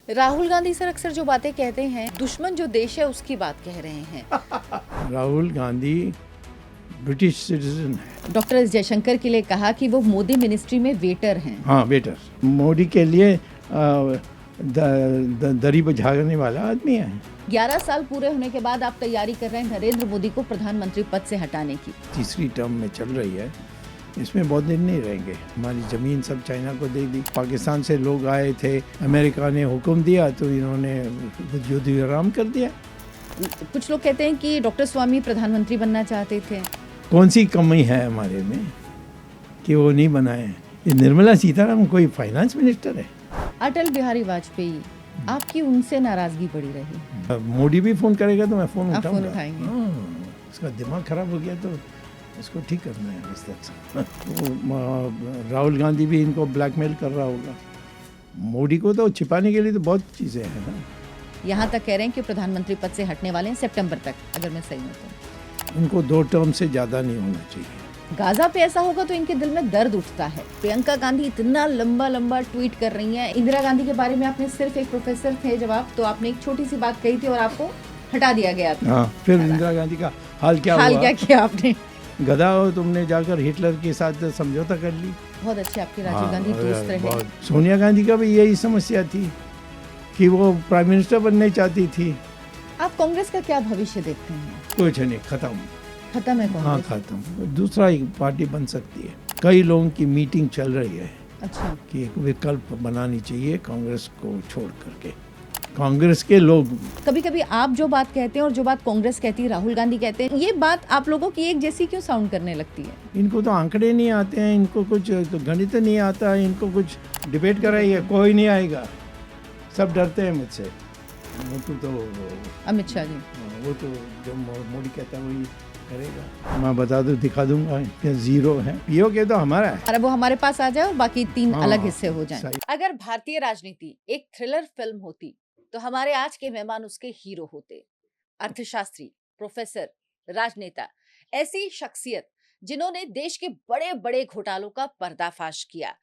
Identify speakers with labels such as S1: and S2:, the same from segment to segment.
S1: Rahul Gandhi sir अक्सर जो बातें कहते हैं, दुश्मन जो देश है उसकी बात कह रहे हैं।
S2: राहुल गांधी ब्रिटिश सिटीजन है।
S1: डॉक्टर एस जयशंकर के लिए कहा कि वो मोदी मिनिस्ट्री में वेटर हैं।
S2: हाँ, वेटर। मोदी के लिए दरी पर झाड़ने वाला आदमी है।
S1: 11 साल पूरे होने के बाद आप तैयारी कर रहे हैं नरेंद्र मोदी को प्रधानमंत्री पद से हटाने की।
S2: तीसरी टर्म में चल रही है, इसमें बहुत दिन नहीं रहेंगे। हमारी ज़मीन सब चाइना को दे दी। पाकिस्तान से लोग आए थे, अमेरिका ने हुक्म दिया तो इन्होंने युद्ध विराम कर दिया।
S1: कुछ लोग कहते हैं कि डॉक्टर स्वामी प्रधानमंत्री बनना चाहते थे।
S2: कौन सी कमी है हमारे में कि वो नहीं बनाए? ये निर्मला सीतारामन कोई फाइनेंस मिनिस्टर है।
S1: अटल बिहारी वाजपेयी, आपकी उनसे नाराजगी बढ़ी रही।
S2: मोदी भी फ़ोन करेगा तो मैं फ़ोन
S1: आप
S2: उठाऊंगा।
S1: फोन उठाएंगे।
S2: उसका दिमाग खराब हो गया तो इसको ठीक करना है इस तरह से। तो राहुल गांधी भी इनको ब्लैकमेल कर रहा होगा। मोदी को तो छिपाने के लिए तो बहुत चीज़ें हैं ना।
S1: यहाँ तक कह रहे हैं कि प्रधानमंत्री पद से हटने वाले हैं सितंबर तक, अगर मैं सही हूँ तो।
S2: उनको 2 टर्म से ज़्यादा नहीं होना चाहिए।
S1: गाजा पे ऐसा होगा तो इनके दिल में दर्द उठता है। प्रियंका गांधी इतना लंबा लंबा ट्वीट कर रही हैं। इंदिरा गांधी के बारे में आपने सिर्फ एक प्रोफेसर थे जब आप, तो आपने एक छोटी सी बात कही थी और आपको हटा दिया गया था।
S2: हाँ, फिर इंदिरा गांधी का हाल क्या
S1: हाल
S2: हुआ?
S1: क्या किया आपने?
S2: गधा हो तुमने, जाकर हिटलर के साथ समझौता कर ली।
S1: बहुत अच्छे आपके राजीव
S2: हाँ,
S1: गांधी दोस्त रहे।
S2: सोनिया गांधी का भी यही समस्या थी कि वो प्राइम मिनिस्टर बनना चाहती थी।
S1: आप कांग्रेस का क्या भविष्य देखते हैं?
S2: कुछ नहीं, खत्म।
S1: खत्म है
S2: हाँ,
S1: कांग्रेस?
S2: खत्म। दूसरा एक पार्टी बन सकती है। कई लोगों की मीटिंग चल रही है
S1: अच्छा,
S2: कि एक विकल्प बनानी चाहिए कांग्रेस को छोड़ करके। कांग्रेस के लोग
S1: कभी कभी आप जो बात कहते हैं और जो बात कांग्रेस कहती है, राहुल गांधी कहते हैं, ये बात आप लोगों की एक जैसी क्यों साउंड करने लगती है?
S2: इनको तो आंकड़े नहीं आते हैं, इनको कुछ तो गणित नहीं आता है, इनको कुछ डिबेट कराइए, कोई नहीं आएगा। सब डरते हैं मुझसे। वो तो
S1: अमित शाह जी।
S2: वो तो जो मोदी कहता है वही करेगा। मैं बता दूं, दिखा दूंगा कि जीरो है। पीओके तो हमारा है।
S1: और वो हमारे पास आ जाए और बाकी 3
S2: हाँ,
S1: अलग हिस्से हो जाएं।
S2: सही।
S1: अगर भारतीय राजनीति एक थ्रिलर फिल्म होती तो हमारे आज के मेहमान उसके हीरो होते। अर्थशास्त्री, प्रोफेसर, राजनेता, ऐसी शख्सियत जिन्होंने देश के बड़े बड़े घोटालों का पर्दाफाश किया,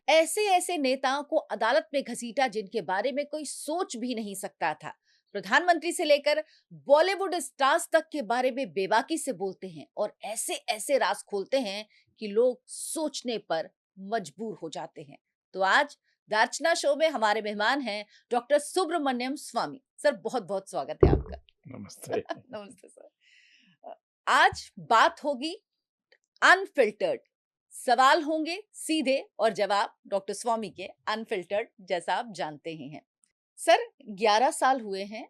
S1: ऐसे ऐसे नेताओं को अदालत में घसीटा जिनके बारे में कोई सोच भी नहीं सकता था। प्रधानमंत्री से लेकर बॉलीवुड स्टार्स तक के बारे में बेबाकी से बोलते हैं और ऐसे ऐसे राज खोलते हैं कि लोग सोचने पर मजबूर हो जाते हैं। तो आज दार्चना शो में हमारे मेहमान हैं डॉक्टर सुब्रमण्यम स्वामी। सर, बहुत बहुत स्वागत है आपका।
S2: नमस्ते।
S1: नमस्ते सर। आज बात होगी अनफिल्टर्ड, सवाल होंगे सीधे और जवाब डॉक्टर स्वामी के अनफिल्टर्ड, जैसा आप जानते ही हैं। सर, 11 साल हुए हैं,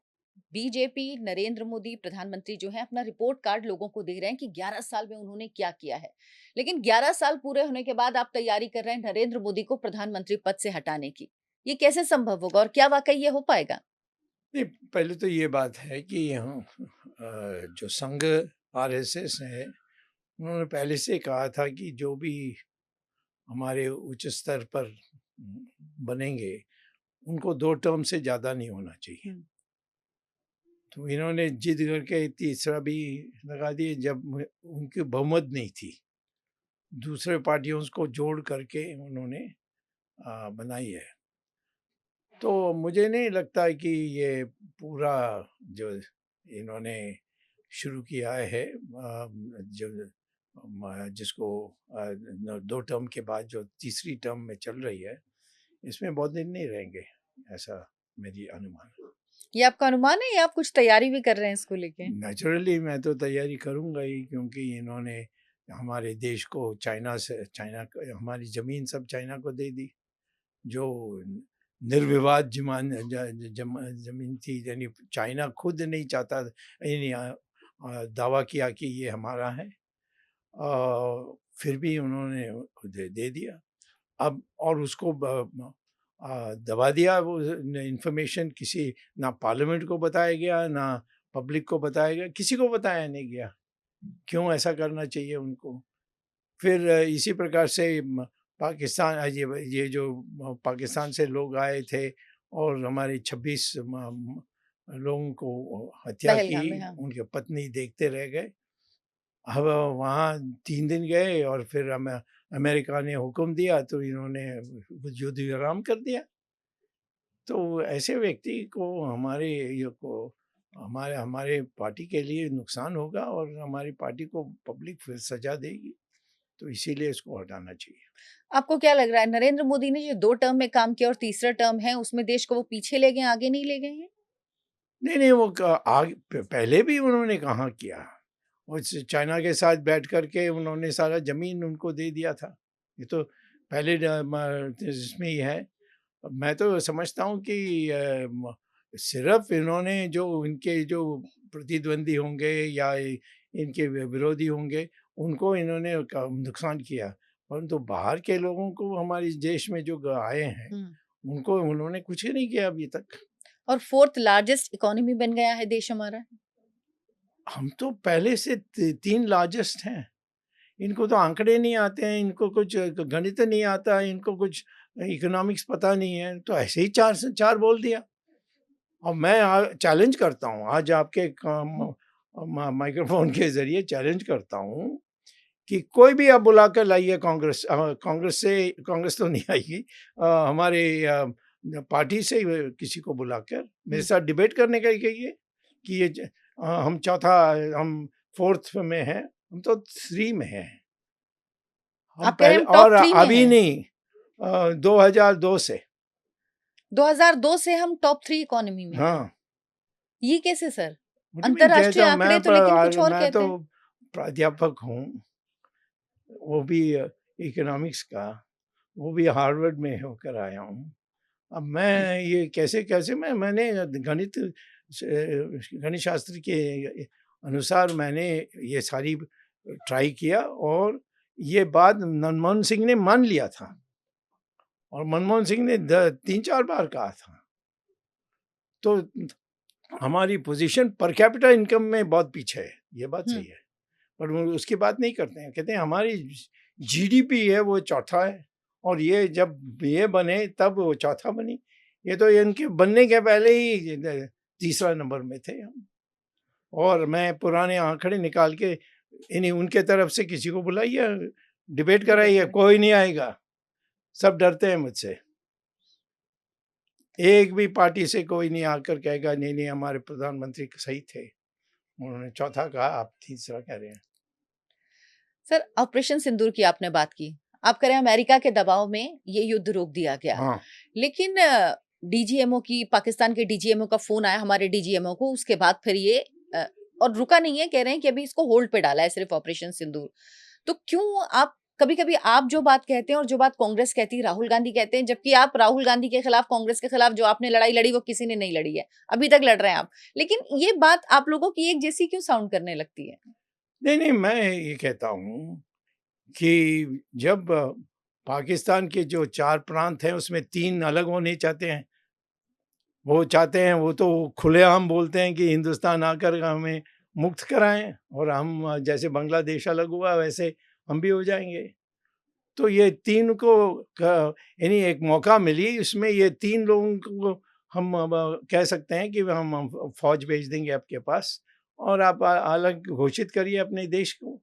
S1: बीजेपी नरेंद्र मोदी प्रधानमंत्री जो हैं अपना रिपोर्ट कार्ड लोगों को दे रहे हैं कि 11 साल में उन्होंने क्या किया है। लेकिन 11 साल पूरे होने के बाद आप तैयारी कर रहे हैं नरेंद्र मोदी को प्रधानमंत्री पद से हटाने की। ये कैसे संभव होगा और क्या वाकई ये हो पाएगा?
S2: नहीं, पहले तो ये बात है कि यहाँ जो संघ आरएसएस है, उन्होंने पहले से कहा था कि जो भी हमारे उच्च स्तर पर बनेंगे, उनको 2 टर्म से ज़्यादा नहीं होना चाहिए। तो इन्होंने जिद करके तीसरा भी लगा दिए जब उनकी बहुमत नहीं थी। दूसरे पार्टियों को जोड़ करके उन्होंने बनाई है। तो मुझे नहीं लगता है कि ये पूरा जो इन्होंने शुरू किया है, जो जिसको 2 टर्म के बाद जो तीसरी टर्म में चल रही है, इसमें बहुत दिन नहीं रहेंगे, ऐसा मेरी अनुमान है।
S1: ये आपका अनुमान है या आप कुछ तैयारी भी कर रहे हैं इसको लेके?
S2: नेचुरली मैं तो तैयारी करूंगा ही, क्योंकि इन्होंने हमारे देश को हमारी ज़मीन सब चाइना को दे दी। जो निर्विवाद ज़मीन थी, यानी चाइना खुद नहीं चाहता, यानी दावा किया कि ये हमारा है, फिर भी उन्होंने दे दिया। अब और उसको दबा दिया। वो इंफॉर्मेशन किसी ना पार्लियामेंट को बताया गया, ना पब्लिक को बताया गया, किसी को बताया नहीं गया। क्यों ऐसा करना चाहिए उनको? फिर इसी प्रकार से पाकिस्तान, ये जो पाकिस्तान से लोग आए थे और हमारे 26 लोगों को हत्या की,
S1: पहलगाम में, हाँ।
S2: उनके पत्नी देखते रह गए। अब वहाँ 3 दिन गए और फिर अमेरिका ने हुक्म दिया तो इन्होंने युद्ध विराम कर दिया। तो ऐसे व्यक्ति को हमारे ये को हमारे हमारे पार्टी के लिए नुकसान होगा और हमारी पार्टी को पब्लिक फिर सजा देगी, तो इसीलिए इसको हटाना चाहिए।
S1: आपको क्या लग रहा है नरेंद्र मोदी ने जो 2 टर्म में काम किया और तीसरा टर्म है उसमें देश को वो पीछे ले गए, आगे नहीं ले गए हैं?
S2: नहीं, नहीं, वो पहले भी उन्होंने कहाँ किया। वो चाइना के साथ बैठ कर के उन्होंने सारा ज़मीन उनको दे दिया था। ये तो पहले इसमें ही है। मैं तो समझता हूँ कि सिर्फ इन्होंने जो इनके जो प्रतिद्वंदी होंगे या इनके विरोधी होंगे, उनको इन्होंने नुकसान किया, परंतु बाहर के लोगों को हमारे देश में जो आए हैं, उनको उन्होंने कुछ ही नहीं किया अभी तक।
S1: और 4th लार्जेस्ट इकोनॉमी बन गया है देश हमारा।
S2: हम तो पहले से 3 लार्जेस्ट हैं। इनको तो आंकड़े नहीं आते हैं, इनको कुछ गणित नहीं आता है, इनको कुछ इकोनॉमिक्स पता नहीं है, तो ऐसे ही 4 से 4 बोल दिया। और मैं चैलेंज करता हूँ, आज आपके माइक्रोफोन के ज़रिए चैलेंज करता हूँ कि कोई भी आप बुला कर लाइए कांग्रेस तो नहीं आएगी, हमारे पार्टी से किसी को बुलाकर मेरे साथ डिबेट करने का ही कहिए कि ये हम हम 4th में हैं, हम तो 3 में हैं। हम
S1: आप कह रहे हैं
S2: पहले
S1: हम
S2: और
S1: टॉप 3 में
S2: अभी
S1: हैं।
S2: नहीं 2002 से
S1: 2002 से हम टॉप 3 इकोनॉमी में हैं।
S2: हाँ।
S1: ये कैसे सर?
S2: मुझे भी
S1: अंतरराष्ट्रीय
S2: कहता हूँ
S1: आंकड़े तो लेकिन कुछ और
S2: मैं
S1: कहते
S2: तो
S1: हैं।
S2: प्राध्यापक हूँ, वो भी इकोनॉमिक्स का, वो भी हार्वर्ड में होकर आया हूँ। अब मैं ये कैसे मैंने गणित शास्त्र के अनुसार मैंने ये सारी ट्राई किया और ये बात मनमोहन सिंह ने मान लिया था और मनमोहन सिंह ने 3-4 बार कहा था। तो हमारी पोजीशन पर कैपिटा इनकम में बहुत पीछे है, ये बात सही है। पर वो उसकी बात नहीं करते हैं, कहते हैं हमारी जीडीपी है वो चौथा है और ये जब ये बने तब वो चौथा बनी। ये तो इनके बनने के पहले ही तीसरा नंबर में थे हम। और मैं पुराने आंकड़े निकाल के इन्हीं उनके तरफ से किसी को बुलाइए, डिबेट कराइए, कोई नहीं आएगा, सब डरते हैं मुझसे। एक भी पार्टी से कोई नहीं आकर कहेगा नहीं नहीं हमारे प्रधानमंत्री सही थे, उन्होंने चौथा कहा, आप तीसरा कह रहे हैं।
S1: सर ऑपरेशन सिंदूर की आपने बात की, आप कह रहे हैं अमेरिका के दबाव में ये युद्ध रोक दिया गया।
S2: हाँ।
S1: लेकिन डीजीएमओ की पाकिस्तान के डीजीएमओ का फोन आया हमारे डीजीएमओ को, उसके बाद फिर ये और रुका नहीं है, कह रहे हैं कि अभी इसको होल्ड पे डाला है सिर्फ ऑपरेशन सिंदूर। तो क्यों आप कभी-कभी आप जो बात कहते हैं और जो बात कांग्रेस कहती है, राहुल गांधी कहते हैं, जबकि आप राहुल गांधी के खिलाफ, कांग्रेस के खिलाफ जो आपने लड़ाई लड़ी वो किसी ने नहीं लड़ी है, अभी तक लड़ रहे हैं आप। लेकिन ये बात आप लोगों की एक जैसी क्यों साउंड करने लगती है?
S2: नहीं, मैं ये कहता हूँ कि जब पाकिस्तान के जो 4 प्रांत हैं उसमें 3 अलग होने चाहते हैं। वो चाहते हैं, वो तो खुलेआम बोलते हैं कि हिंदुस्तान आकर हमें मुक्त कराएँ और हम जैसे बांग्लादेश अलग हुआ वैसे हम भी हो जाएँगे। तो ये 3 को यानी एक मौका मिली, इसमें ये 3 लोगों को हम अब कह सकते हैं कि हम फ़ौज भेज देंगे आपके पास और आप अलग घोषित करिए अपने देश को।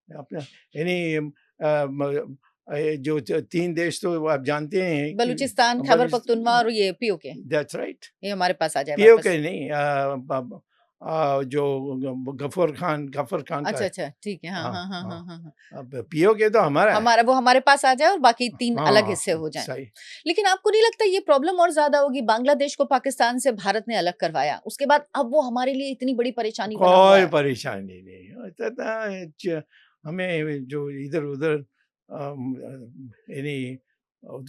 S2: अपना यानी जो 3 देश तो आप जानते हैं कि
S1: बलूचिस्तान, खैबर पख्तूनख्वा और ये पीओके,
S2: दैट्स राइट।
S1: ये हमारे पास आ जाए वापस।
S2: पीओके नहीं, जो गफर खान का
S1: अच्छा,
S2: है।
S1: अच्छा, ठीक है। हाँ,
S2: हाँ,
S1: हाँ, हाँ,
S2: हाँ।
S1: हाँ, हाँ, हाँ।
S2: अब पीओके तो हमारा है।
S1: वो हमारे पास आ जाए और बाकी 3 अलग
S2: हाँ,
S1: हिस्से हो जाएँ।
S2: सही।
S1: लेकिन आपको नहीं लगता ये प्रॉब्लम और ज़्यादा होगी? बांग्लादेश को पाकिस्तान से भारत ने अलग करवाया, उसके बाद अब वो हमारे लिए इतनी बड़ी परेशानी बना हुआ
S2: कोई
S1: है।
S2: परेशानी नहीं हमें जो इधर-उधर यानी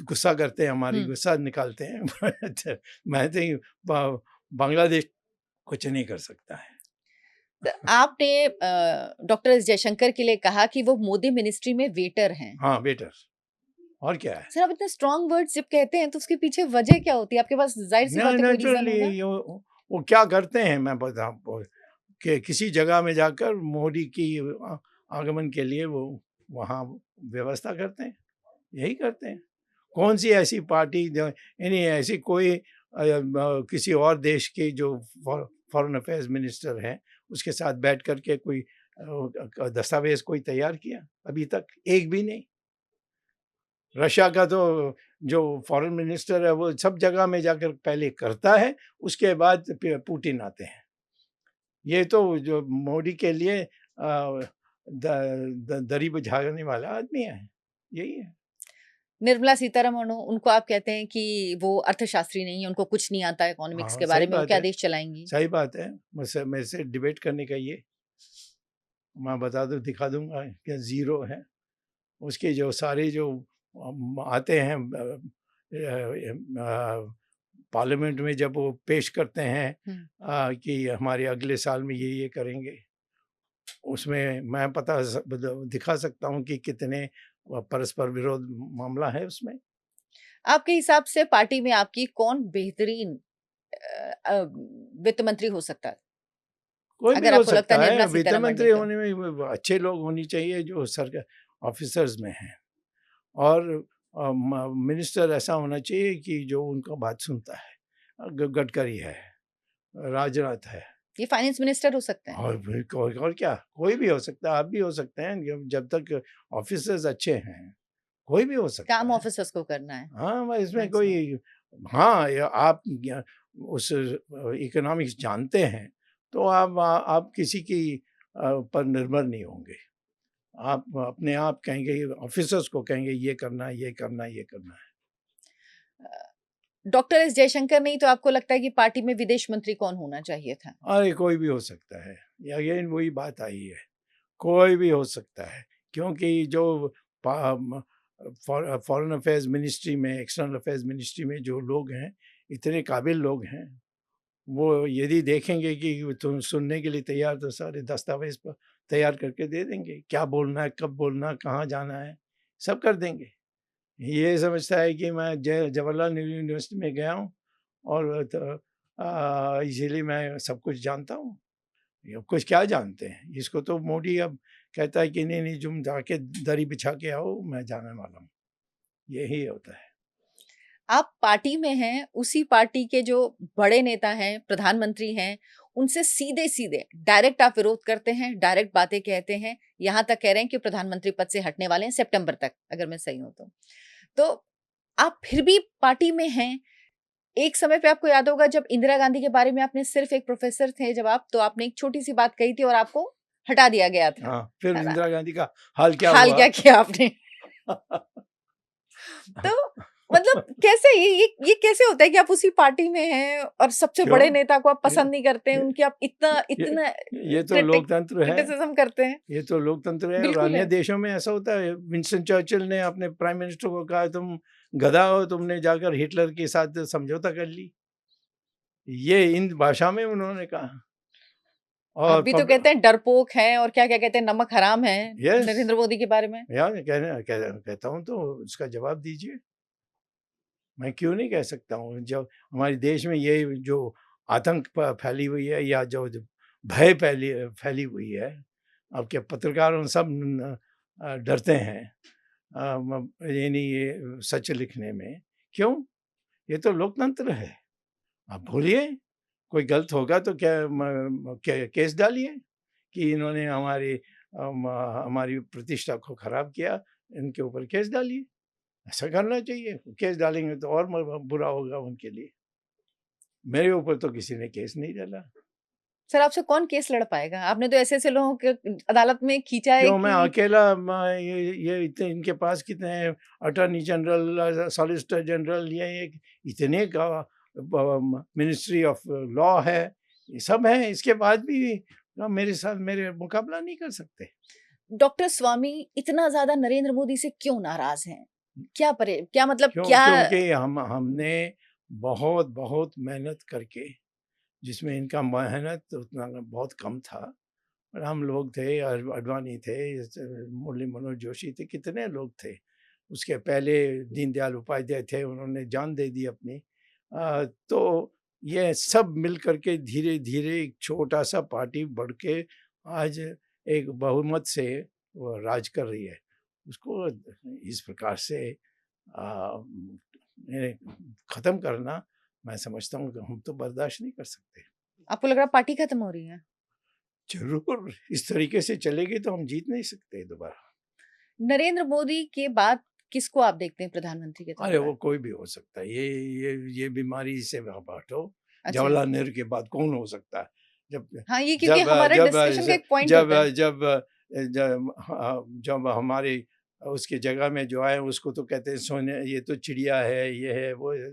S2: गुस्सा करते हैं, हमारी गुस्सा निकालते हैं। मैं तो बांग्लादेश कुछ नहीं कर सकता है।
S1: तो आपने डॉक्टर एस जयशंकर के लिए कहा कि वो मोदी मिनिस्ट्री में वेटर हैं।
S2: हाँ, वेटर और क्या है?
S1: सर आप इतने स्ट्रॉन्ग वर्ड्स जब कहते हैं तो उसके पीछे वजह क्या होती है? आपके पास ज़ाहिर-सी बात है कोई रीज़न होगा?
S2: नेचुरली वो क्या करते हैं मैं बताऊँ आपको कि किसी जगह में जाकर मोदी की आगमन के लिए वो वहाँ व्यवस्था करते हैं, यही करते हैं। कौन सी ऐसी पार्टी जो यानी ऐसी कोई किसी और देश की जो फॉरेन अफेयर्स मिनिस्टर हैं, उसके साथ बैठ कर के कोई दस्तावेज़ कोई तैयार किया? अभी तक एक भी नहीं। रशिया का तो जो फॉरेन मिनिस्टर है वो सब जगह में जाकर पहले करता है, उसके बाद पुतिन आते हैं। ये तो जो मोदी के लिए दरी बुझाने वाला आदमी है, यही है।
S1: निर्मला सीतारमण उनको आप कहते हैं कि वो अर्थशास्त्री नहीं है, उनको कुछ नहीं आता इकोनॉमिक्स
S2: हाँ,
S1: के
S2: सही
S1: बारे में, वो
S2: बात
S1: क्या
S2: है,
S1: देश चलाएंगी?
S2: सही बात है। मुझसे मेरे से डिबेट करने का ये, मैं बता दूँ, दिखा दूँगा कि ज़ीरो है। उसके जो सारे जो आते हैं पार्लियामेंट में, जब वो पेश करते हैं कि हमारे अगले साल में ये करेंगे, उसमें मैं दिखा सकता हूँ कि कितने परस्पर विरोध मामला है उसमें।
S1: आपके हिसाब से पार्टी में आपकी कौन बेहतरीन वित्त मंत्री हो सकता है?
S2: कोई भी
S1: अगर
S2: हो
S1: आपको लगता
S2: सकता
S1: है
S2: है,
S1: निर्मला
S2: वित्त
S1: सीतारमण नहीं
S2: मंत्री
S1: तो?
S2: होने में अच्छे लोग होनी चाहिए जो सरकार ऑफिसर्स में हैं, और मिनिस्टर ऐसा होना चाहिए कि जो उनका बात सुनता है। गडकरी है, राजनाथ है,
S1: ये फाइनेंस मिनिस्टर हो सकते हैं?
S2: और भी और क्या, कोई भी हो सकता है, आप भी हो सकते हैं, जब तक ऑफिसर्स अच्छे हैं, कोई भी हो सकता
S1: काम
S2: है।
S1: ऑफिसर्स को करना है
S2: हाँ, मैं इसमें
S1: मैक्सिमम।
S2: कोई, हाँ, या आप उस इकोनॉमिक्स जानते हैं, तो आप किसी की पर निर्भर नहीं होंगे। आप अपने आप कहेंगे, ऑफिसर्स को कहेंगे ये करना है, ये करना है, ये करना है।
S1: डॉक्टर एस जयशंकर नहीं तो आपको लगता है कि पार्टी में विदेश मंत्री कौन होना चाहिए था?
S2: अरे कोई भी हो सकता है, या अगेन वही बात आई है, कोई भी हो सकता है, क्योंकि जो फॉरेन अफेयर्स मिनिस्ट्री में, एक्सटर्नल अफेयर्स मिनिस्ट्री में जो लोग हैं, इतने काबिल लोग हैं, वो यदि देखेंगे कि तुम सुनने के लिए तैयार, तो सारे दस्तावेज पर तैयार करके दे देंगे, क्या बोलना है, कब बोलना है, कहाँ जाना है, सब कर देंगे। ये समझता है कि मैं जवाहरलाल नेहरू यूनिवर्सिटी में गया हूँ, और इसीलिए मैं सब कुछ जानता हूँ। ये कुछ क्या जानते हैं, इसको तो मोदी अब कहता है कि नहीं नहीं, तुम जाके दरी बिछा के आओ, मैं जाने वाला हूँ, यही होता है।
S1: आप पार्टी में हैं, उसी पार्टी के जो बड़े नेता हैं, प्रधानमंत्री हैं, उनसे सीधे-सीधे डायरेक्ट आप विरोध करते हैं, डायरेक्ट बातें कहते हैं, यहाँ तक कह रहे हैं कि प्रधानमंत्री पद से हटने वाले हैं सितंबर तक, अगर मैं सही हूँ तो। तो आप फिर भी पार्टी में हैं। एक समय पे आपको याद होगा जब इंदिरा गांधी के बारे में आपने सिर्फ एक प्रोफेसर थे जब आप, तो आपने एक छोटी-सी बात कही थी और आपको हटा दिया गया था,
S2: हाँ, फिर
S1: है ना?
S2: इंदिरा गांधी का हाल क्या
S1: हाल
S2: हुआ?
S1: क्या किया आपने? तो मतलब कैसे ये कैसे होता है कि आप उसी पार्टी में हैं और सबसे
S2: क्यों?
S1: बड़े नेता को आप
S2: ये
S1: पसंद नहीं करते हैं,
S2: ये
S1: उनकी आप इतना
S2: ये
S1: इतना
S2: ये तो लोकतंत्र है।
S1: क्रिटिसिज्म करते हैं?
S2: ये तो लोकतंत्र है, और
S1: बिल्कुल
S2: अन्य
S1: है।
S2: देशों में ऐसा होता है। विंस्टन चर्चिल ने अपने प्राइम मिनिस्टर को कहा, तुम गधा हो, तुमने जाकर हिटलर के साथ समझौता कर ली। ये इन भाषा में उन्होंने कहा।
S1: आप
S2: और
S1: भी तो कहते हैं डरपोक हैं और क्या-क्या कहते हैं नमक हराम है
S2: यस,
S1: नरेंद्र मोदी के बारे में।
S2: या कहता हूँ तो उसका जवाब दीजिए। मैं क्यों नहीं कह सकता हूँ? जब हमारे देश में ये जो आतंक फैली हुई है, या जो भय फैली फैली हुई है, अब क्या पत्रकारों सब डरते हैं यानी ये सच लिखने में। क्यों? ये तो लोकतंत्र है। आप बोलिए, कोई गलत होगा तो केस डालिए कि इन्होंने हमारी प्रतिष्ठा को खराब किया, इनके ऊपर केस डालिए। ऐसा करना चाहिए। केस डालेंगे तो और बुरा होगा उनके लिए। मेरे ऊपर तो किसी ने केस नहीं डाला।
S1: सर आपसे कौन केस लड़ पाएगा? आपने तो ऐसे-ऐसे लोगों के अदालत में खींचा है
S2: क्यों मैं
S1: कि
S2: अकेला, ये इतने इनके पास कितने हैं, अटॉर्नी जनरल, सॉलिसिटर जनरल, ये एक इतने का मिनिस्ट्री ऑफ लॉ है, ये सब है। इसके बाद भी मेरे साथ मेरे मुकाबला नहीं कर सकते।
S1: डॉक्टर स्वामी इतना ज़्यादा नरेंद्र मोदी से क्यों नाराज़ हैं? क्या मतलब
S2: क्यों?
S1: क्या
S2: क्योंकि हमने बहुत बहुत मेहनत करके, जिसमें इनका मेहनत उतना बहुत कम था, और हम लोग थे, अडवाणी थे, मुरली मनोहर जोशी थे, कितने लोग थे। उसके पहले दीनदयाल उपाध्याय थे, उन्होंने जान दे दी अपनी। तो ये सब मिल कर के धीरे धीरे एक छोटा सा पार्टी बढ़ के आज एक बहुमत से वो राज कर रही है। उसको इस प्रकार से ख़त्म करना, मैं समझता हूँ कि हम तो बर्दाश्त नहीं कर सकते।
S1: आपको लग रहा है पार्टी खत्म हो रही है?
S2: ज़रूर, इस तरीके से चलेगी तो हम जीत नहीं सकते दोबारा।
S1: नरेंद्र मोदी के बाद किसको आप देखते हैं प्रधानमंत्री के तौर
S2: अरे
S1: पर?
S2: वो कोई भी हो सकता है, ये बीमारी से आप हटो,
S1: अच्छा।
S2: जवाहरलाल नेहरू के बाद कौन हो सकता है? जब
S1: हाँ, ये क्योंकि
S2: जब
S1: हमारे
S2: जब
S1: डिस्कशन का एक पॉइंट
S2: जब
S1: होता है।
S2: जब जब हमारे उसके जगह में जो आए उसको तो कहते हैं सोने, ये तो चिड़िया है, ये है, वो है,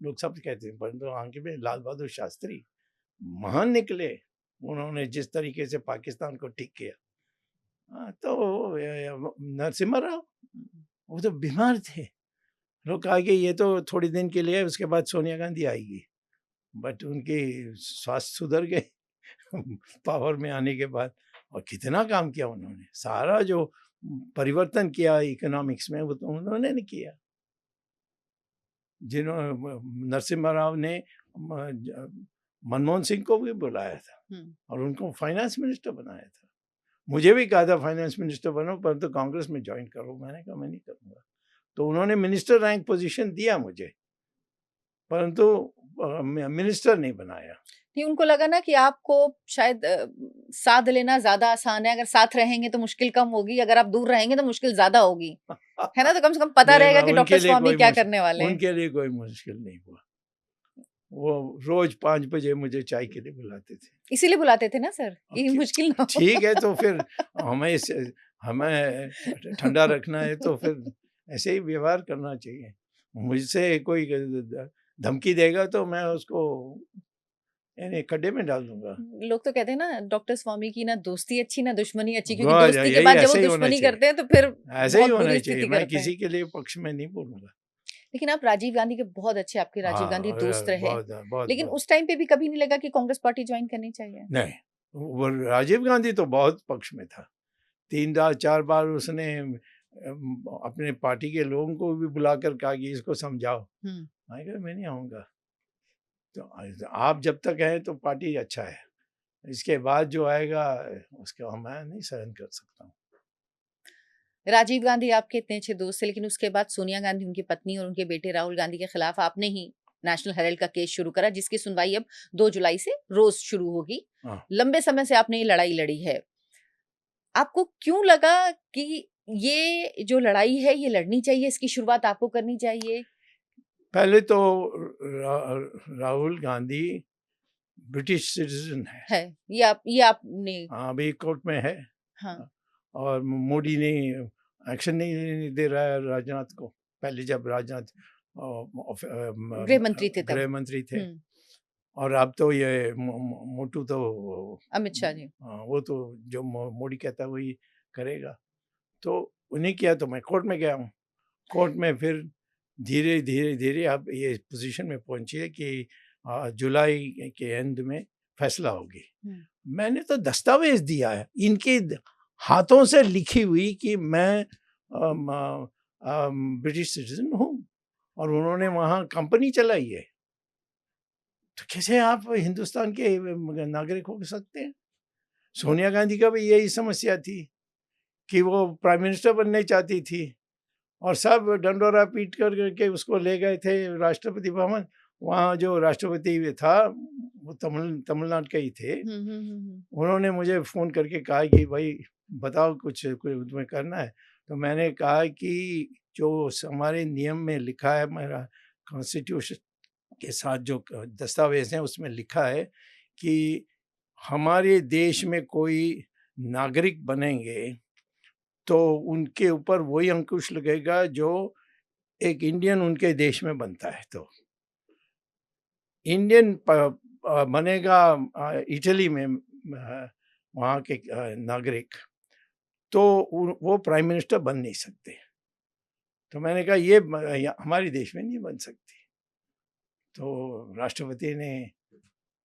S2: लोग सब कहते हैं, परंतु आगे में लाल बहादुर शास्त्री महान निकले, उन्होंने जिस तरीके से पाकिस्तान को ठीक किया। तो नरसिम्हा राव, वो तो बीमार थे, लोग कहा कि ये तो थोड़ी दिन के लिए है, उसके बाद सोनिया गांधी आएगी, बट उनकी स्वास्थ्य सुधर गए पावर में आने के बाद। और कितना काम किया उन्होंने, सारा जो परिवर्तन किया इकोनॉमिक्स में वो तो उन्होंने नहीं किया। नरसिम्हा राव ने मनमोहन सिंह को भी बुलाया था और उनको फाइनेंस मिनिस्टर बनाया था। मुझे भी कहा था फाइनेंस मिनिस्टर बनो, परंतु कांग्रेस में ज्वाइन करो, मैंने कहा मैं नहीं करूँगा। तो उन्होंने मिनिस्टर रैंक पोजीशन दिया मुझे, परंतु मिनिस्टर नहीं बनाया।
S1: नहीं, उनको लगा ना कि आपको शायद साथ लेना ज्यादा आसान है, अगर साथ रहेंगे तो मुश्किल कम होगी, अगर आप दूर रहेंगे तो मुश्किल ज्यादा होगी, है ना? तो कम से कम पता रहेगा कि डॉक्टर स्वामी क्या करने वाले हैं।
S2: उनके लिए कोई मुश्किल नहीं हुआ। वो रोज 5 बजे मुझे चाय के लिए बुलाते थे।
S1: इसीलिए बुलाते थे ना सर, कि मुश्किल ना हो।
S2: ठीक है, तो फिर हमें ठंडा रखना है तो फिर ऐसे ही व्यवहार करना चाहिए। मुझसे कोई धमकी देगा तो मैं उसको यानी खड्डे में डाल दूंगा।
S1: लोग तो कहते हैं ना डॉक्टर स्वामी की ना दोस्ती अच्छी ना दुश्मनी अच्छी, क्योंकि
S2: वाह,
S1: दोस्ती के
S2: यही
S1: बाद जब वो
S2: ऐसे ही होना
S1: दुश्मनी
S2: चाहिए,
S1: करते हैं तो फिर
S2: ऐसे ही
S1: बहुत
S2: होना
S1: बुरी
S2: चाहिए।
S1: स्थिति
S2: मैं
S1: करते हैं।
S2: किसी के लिए पक्ष में नहीं बोलूंगा।
S1: लेकिन आप राजीव गांधी के बहुत अच्छे, आपके राजीव गांधी दोस्त रहे,
S2: बहुत बहुत
S1: लेकिन
S2: बहुत
S1: उस टाइम पे भी कभी नहीं लगा कि कांग्रेस पार्टी ज्वाइन करनी चाहिए?
S2: नहीं, वो राजीव गांधी तो बहुत पक्ष में था। 3 बार 4 बार उसने अपने पार्टी के लोगों को भी बुलाकर कहा कि इसको समझाओ। मैं कहा मैं नहीं आऊँगा। तो आप जब तक हैं तो पार्टी अच्छा है, इसके बाद जो आएगा उसको मैं नहीं सहन कर सकता हूँ।
S1: राजीव गांधी आपके इतने अच्छे दोस्त थे, लेकिन उसके बाद सोनिया गांधी, उनकी पत्नी और उनके बेटे राहुल गांधी के खिलाफ आपने ही नेशनल हेराल्ड का केस शुरू करा, जिसकी सुनवाई अब 2 जुलाई से रोज शुरू होगी।
S2: हाँ।
S1: लंबे समय से आपने ये लड़ाई लड़ी है। आपको क्यों लगा कि ये जो लड़ाई है ये लड़नी चाहिए, इसकी शुरुआत आपको करनी चाहिए?
S2: पहले तो राहुल गांधी ब्रिटिश सिटीजन है।
S1: ये आपने
S2: हाँ, अभी कोर्ट में है।
S1: हाँ।
S2: और मोदी ने एक्शन नहीं दे रहा है राजनाथ को। पहले जब राजनाथ
S1: गृह मंत्री थे तब।
S2: गृह मंत्री थे, और अब तो ये मोटू तो
S1: अमित शाह जी।
S2: वो तो जो मोदी कहता है वही करेगा। तो उन्हें किया तो मैं कोर्ट में गया हूँ। कोर्ट में फिर धीरे धीरे धीरे अब ये पोजीशन में पहुंची है कि जुलाई के एंड में फैसला होगी। मैंने तो दस्तावेज दिया है इनके हाथों से लिखी हुई कि मैं ब्रिटिश सिटीजन हूँ और उन्होंने वहाँ कंपनी चलाई है। तो कैसे आप हिंदुस्तान के नागरिक हो सकते हैं? सोनिया गांधी का भी यही समस्या थी कि वो प्राइम मिनिस्टर बनने चाहती थी और सब डंडोरा पीट करके उसको ले गए थे राष्ट्रपति भवन। वहाँ जो राष्ट्रपति था वो तमिलनाडु के ही थे। उन्होंने मुझे फ़ोन करके कहा कि भाई बताओ कुछ तुम्हें करना है। तो मैंने कहा कि जो हमारे नियम में लिखा है, मेरा कॉन्स्टिट्यूशन के साथ जो दस्तावेज हैं उसमें लिखा है कि हमारे देश में कोई नागरिक बनेंगे तो उनके ऊपर वही अंकुश लगेगा जो एक इंडियन उनके देश में बनता है। तो इंडियन बनेगा इटली में वहाँ के नागरिक, तो वो प्राइम मिनिस्टर बन नहीं सकते। तो मैंने कहा ये हमारे देश में नहीं बन सकती। तो राष्ट्रपति ने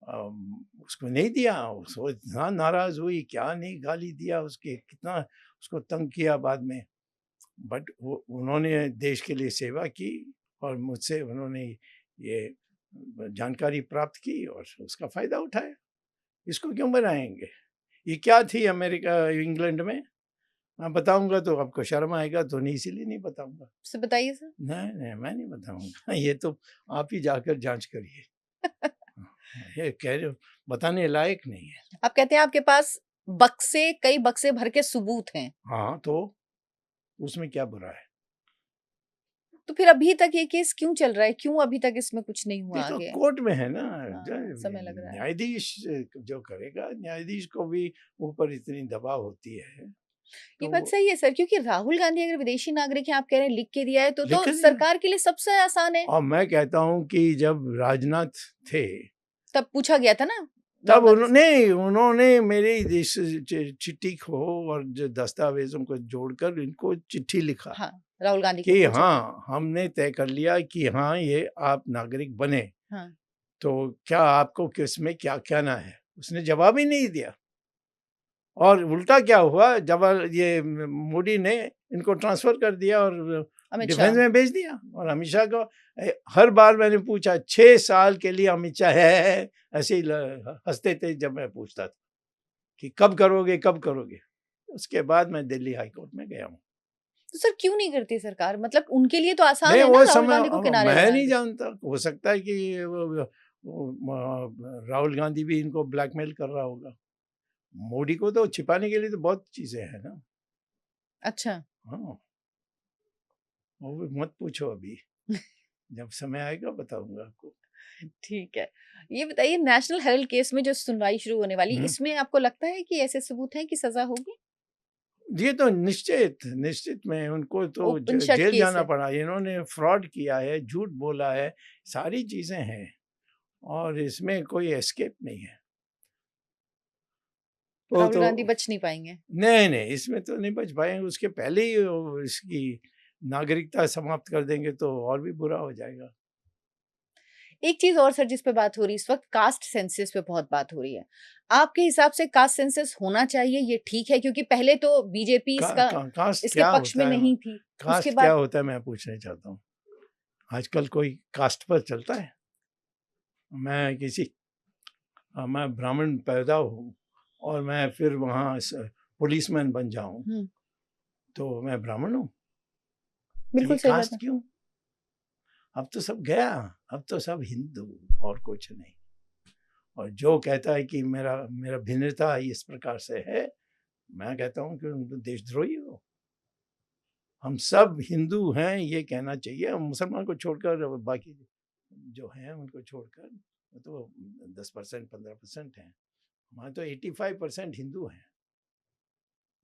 S2: उसको नहीं दिया। उसको इतना नाराज़ हुई, क्या नहीं गाली दिया उसके, कितना उसको तंग किया बाद में। बट वो उन्होंने देश के लिए सेवा की और मुझसे उन्होंने ये जानकारी प्राप्त की और उसका फ़ायदा उठाया। इसको क्यों बनाएंगे? ये क्या थी अमेरिका इंग्लैंड में? मैं बताऊंगा तो आपको शर्म आएगा, तो नहीं, इसीलिए नहीं बताऊंगा।
S1: तो बताइए सर।
S2: नहीं नहीं, मैं नहीं बताऊंगा। ये तो आप ही जाकर जांच करिए। ये कह रहे हो, बताने लायक नहीं है।
S1: आप कहते हैं आपके पास कई बक्से भर के सबूत हैं।
S2: हाँ, तो उसमें क्या बुरा है?
S1: तो फिर अभी तक ये केस क्यों चल रहा है? क्यों अभी तक इसमें कुछ नहीं हुआ
S2: देखो
S1: आगे?
S2: कोर्ट में है ना,
S1: समय लग रहा है।
S2: न्यायाधीश जो करेगा, न्यायाधीश को भी ऊपर इतनी दबाव होती है
S1: ये
S2: तो
S1: बात सही है सर, क्योंकि राहुल गांधी अगर विदेशी नागरिक हैं, आप कह रहे हैं लिख के दिया है, तो
S2: लिख दिया।
S1: सरकार के लिए सबसे आसान है।
S2: और मैं कहता हूँ कि जब राजनाथ थे
S1: तब पूछा गया था ना
S2: तब
S1: राहुल गांधी से।
S2: उन्होंने मेरी इस चिट्ठी को और जो दस्तावेजों को जोड़कर इनको चिट्ठी लिखा
S1: हाँ, राहुल गांधी को
S2: कि
S1: पूछा था।
S2: हाँ हमने तय कर लिया कि हाँ ये आप नागरिक बने,
S1: हाँ,
S2: तो क्या आपको किसमें क्या कहना है। उसने जवाब ही नहीं दिया और उल्टा क्या हुआ, जब ये मोदी ने इनको ट्रांसफर कर दिया और
S1: अमित
S2: डिफेंस
S1: शाह।
S2: में भेज दिया। और अमित शाह को हर बार मैंने पूछा, 6 साल के लिए अमित शाह है, ऐसे ही हंसते थे जब मैं पूछता था कि कब करोगे कब करोगे। उसके बाद मैं दिल्ली हाई कोर्ट में गया हूँ।
S1: तो सर क्यों नहीं करती सरकार? मतलब उनके लिए तो आसान
S2: नहीं
S1: है ना
S2: वो
S1: राहुल
S2: समय
S1: गांधी को किनारे
S2: मैं
S1: लगा
S2: नहीं
S1: दे।
S2: जानता, हो सकता है कि राहुल गांधी भी इनको ब्लैकमेल कर रहा होगा। मोदी को तो छिपाने के लिए तो बहुत चीजें हैं ना।
S1: अच्छा।
S2: हाँ, वो मत पूछो अभी, जब समय आएगा बताऊंगा आपको।
S1: ठीक है। ये बताइए, नेशनल हेराल्ड केस में जो सुनवाई शुरू होने वाली,
S2: हम्म।
S1: इसमें आपको लगता है कि ऐसे सबूत हैं कि सजा होगी?
S2: ये तो निश्चित निश्चित में उनको तो
S1: ओपन शट
S2: जेल
S1: केस
S2: जाना
S1: है।
S2: पड़ा। इन्होंने फ्रॉड किया है, झूठ बोला है, सारी चीजें हैं और इसमें कोई एस्केप नहीं है। वो
S1: राहुल
S2: तो
S1: गांधी बच नहीं पाएंगे।
S2: नहीं नहीं, इसमें तो नहीं बच पाएंगे। उसके पहले ही इसकी नागरिकता समाप्त कर देंगे तो और भी बुरा हो जाएगा।
S1: एक चीज और सर जिस पे बात हो रही है इस वक्त, कास्ट सेंसस पे बहुत बात हो रही है। आपके हिसाब से कास्ट सेंसस होना चाहिए, ये ठीक है? क्योंकि पहले तो बीजेपी
S2: कास्ट
S1: इसके
S2: क्या
S1: पक्ष में
S2: होता है?
S1: नहीं थी। उसके
S2: कास्ट क्या
S1: बाद
S2: होता है मैं पूछना चाहता हूँ। आजकल कोई कास्ट पर चलता है? मैं ब्राह्मण पैदा हूँ और मैं फिर वहाँ पुलिसमैन बन जाऊँ तो मैं ब्राह्मण हूँ? तो ये
S1: बिल्कुल सही बात
S2: कास्ट
S1: है।
S2: क्यों? अब तो सब गया, अब तो सब हिंदू और कुछ नहीं। और जो कहता है कि मेरा मेरा भिन्नता इस प्रकार से है, मैं कहता हूँ कि उनको देशद्रोही हो। हम सब हिंदू हैं ये कहना चाहिए। हम मुसलमान को छोड़कर बाकी जो हैं उनको छोड़कर, वो तो 10% 15% हैं। हमारे तो 85% हिंदू हैं।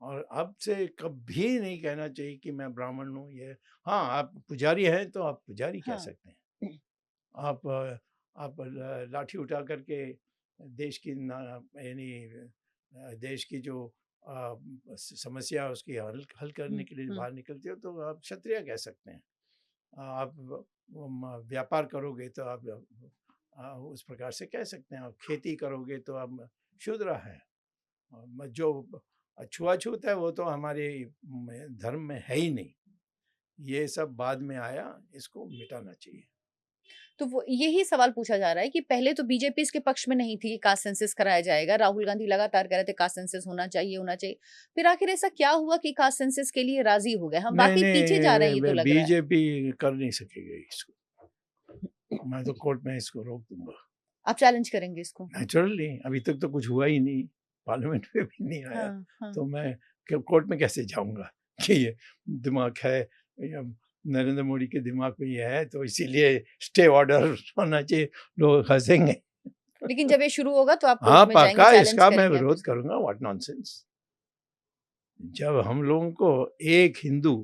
S2: और अब से कभी नहीं कहना चाहिए कि मैं ब्राह्मण हूँ। ये हाँ, आप पुजारी हैं तो आप पुजारी कह
S1: हाँ।
S2: सकते हैं। आप लाठी उठा करके देश की यानी देश की जो समस्या उसकी हल करने के लिए बाहर निकलते हो तो आप क्षत्रिय कह सकते हैं। आप व्यापार करोगे तो आप उस प्रकार से कह सकते हैं। आप खेती करोगे तो आप शूद्र हैं। जो छुआछूत है वो तो हमारे धर्म में है ही नहीं। ये सब बाद में आया, इसको मिटाना चाहिए।
S1: तो वो यही सवाल पूछा जा रहा है कि पहले तो बीजेपी इसके पक्ष में नहीं थी कि कास्ट सेंसस कराया जाएगा। राहुल गांधी लगातार कह रहे थे कास्ट सेंसस होना चाहिए, होना चाहिए। फिर आखिर ऐसा क्या हुआ कि कास्ट सेंसस के लिए राजी हो गए? हम
S2: नहीं
S1: वाकई पीछे जा रहे हैं, ये तो
S2: नहीं,
S1: लग रहा है।
S2: बीजेपी कर नहीं सकेगी इसको। मैं तो कोर्ट में इसको रोक दूंगा।
S1: आप चैलेंज करेंगे इसको?
S2: नेचुरली अभी तक तो कुछ हुआ ही नहीं, पार्लियामेंट में भी नहीं आया।
S1: हाँ, हाँ।
S2: तो मैं कोर्ट में कैसे जाऊंगा कि ये दिमाग है या नरेंद्र मोदी के दिमाग में ये है तो इसीलिए स्टे ऑर्डर होना चाहिए। लोग हंसेंगे।
S1: लेकिन जब ये शुरू होगा तो आप
S2: हाँ
S1: कोर्ट में जाएंगे,
S2: पक्का
S1: चैलेंज
S2: इसका मैं
S1: करेंगे आप
S2: विरोध
S1: इसको?
S2: करूंगा। What nonsense. जब हम लोगों को एक हिंदू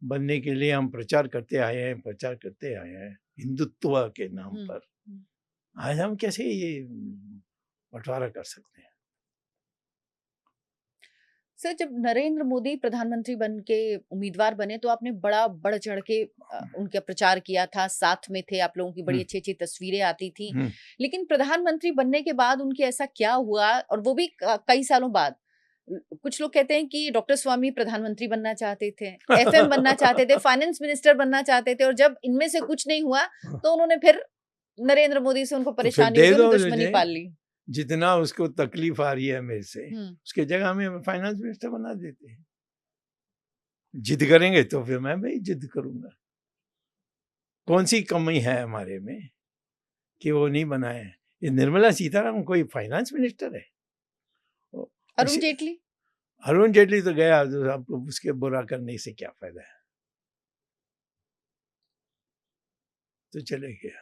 S2: बनने के लिए हम प्रचार करते आए हैं हिंदुत्व के नाम पर, आज हम कैसे ये बंटवारा कर सकते हैं?
S1: सर जब नरेंद्र मोदी प्रधानमंत्री बन के उम्मीदवार बने तो आपने बड़ा बढ़ चढ़ के उनका प्रचार किया था, साथ में थे, आप लोगों की बड़ी अच्छी अच्छी तस्वीरें आती थी। लेकिन प्रधानमंत्री बनने के बाद उनके ऐसा क्या हुआ, और वो भी कई सालों बाद? कुछ लोग कहते हैं कि डॉक्टर स्वामी प्रधानमंत्री बनना चाहते थे, एफएम बनना चाहते थे, फाइनेंस मिनिस्टर बनना चाहते थे, और जब इनमें से कुछ नहीं हुआ तो उन्होंने फिर नरेंद्र मोदी से उनको
S2: तो फिर
S1: परेशानी
S2: दे
S1: होगी,
S2: दो
S1: उन्होंने दुश्मनी
S2: मुझे।
S1: पाल ली।
S2: जितना उसको तकलीफ आ रही है मेरे से, उसकी जगह में फाइनेंस मिनिस्टर बना देते हैं। जिद करेंगे तो फिर मैं भी जिद करूंगा। कौन सी कमी है हमारे में कि वो नहीं बनाए? ये निर्मला सीतारामन कोई फाइनेंस मिनिस्टर है?
S1: अरुण जेटली?
S2: अरुण जेटली तो गया, तो आपको उसके बुरा करने से क्या फायदा है? तो चले गया।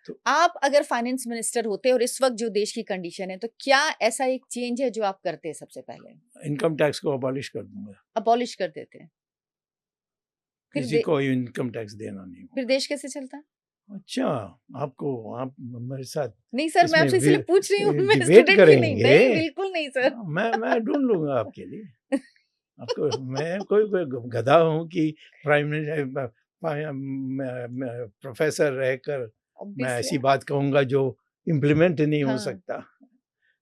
S2: तो
S1: आप अगर फाइनेंस मिनिस्टर होते और इस वक्त जो देश की कंडीशन है, तो क्या ऐसा एक चेंज है जो आप करते सबसे पहले?
S2: इनकम टैक्स को अबॉलिश कर दूंगा,
S1: अबॉलिश कर देते,
S2: किसी को इनकम टैक्स देना नहीं
S1: फिर
S2: होगा।
S1: देश कैसे चलता?
S2: अच्छा, आप मेरे साथ
S1: नहीं सर, मैं
S2: इसमें
S1: आपसे इसलिए पूछ रही हूँ, मैं
S2: डिबेट
S1: स्टूडेंट भी नहीं,
S2: करेंगे।
S1: नहीं बिल्कुल नहीं सर।
S2: हाँ, मैं ढूंढ लूंगा आपके लिए। आपको मैं कोई गधा हूँ कि प्राइम मिनिस्टर प्रोफेसर रहकर मैं
S1: ऑब्वियसली।
S2: ऐसी बात कहूंगा जो इम्प्लीमेंट नहीं हो
S1: हाँ,
S2: सकता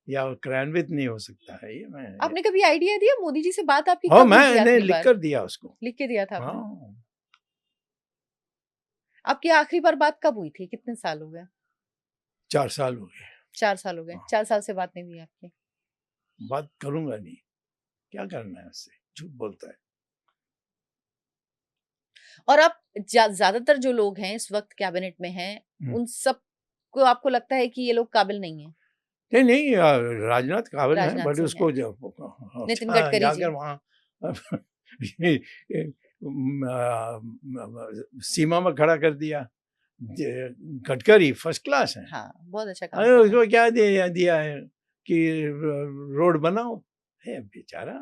S2: या क्रियान्वित नहीं हो सकता है। ये मैं
S1: आपने कभी आइडिया दिया? मोदी जी से बात आपकी
S2: हाँ,
S1: कब हुई थी
S2: मैंने
S1: आखिरी
S2: लिख
S1: बार?
S2: कर दिया उसको।
S1: लिख के दिया था आपने?
S2: हाँ,
S1: आपकी आखिरी बार बात कब हुई थी? कितने साल हो गए?
S2: 4 साल हो गए।
S1: 4 साल हो गए।
S2: हाँ,
S1: 4 साल से बात नहीं हुई आपकी।
S2: बात करूंगा नहीं, क्या करना है उससे, झूठ बोलता है।
S1: और आप ज़्यादातर जो लोग हैं इस वक्त कैबिनेट में हैं, उन सबको आपको लगता है कि ये लोग काबिल नहीं हैं?
S2: नहीं, नहीं, राजनाथ काबिल हैं,
S1: राजनाथ
S2: बट
S1: सिंह हैं,
S2: उसको जब
S1: नितिन गडकरी
S2: जाकर
S1: जी।
S2: वहाँ सीमा में खड़ा कर दिया। गडकरी फर्स्ट क्लास है।
S1: हाँ, बहुत अच्छा काम
S2: अरे
S1: कर रहे हैं।
S2: उसको क्या दिया है कि रोड बनाओ, है बेचारा।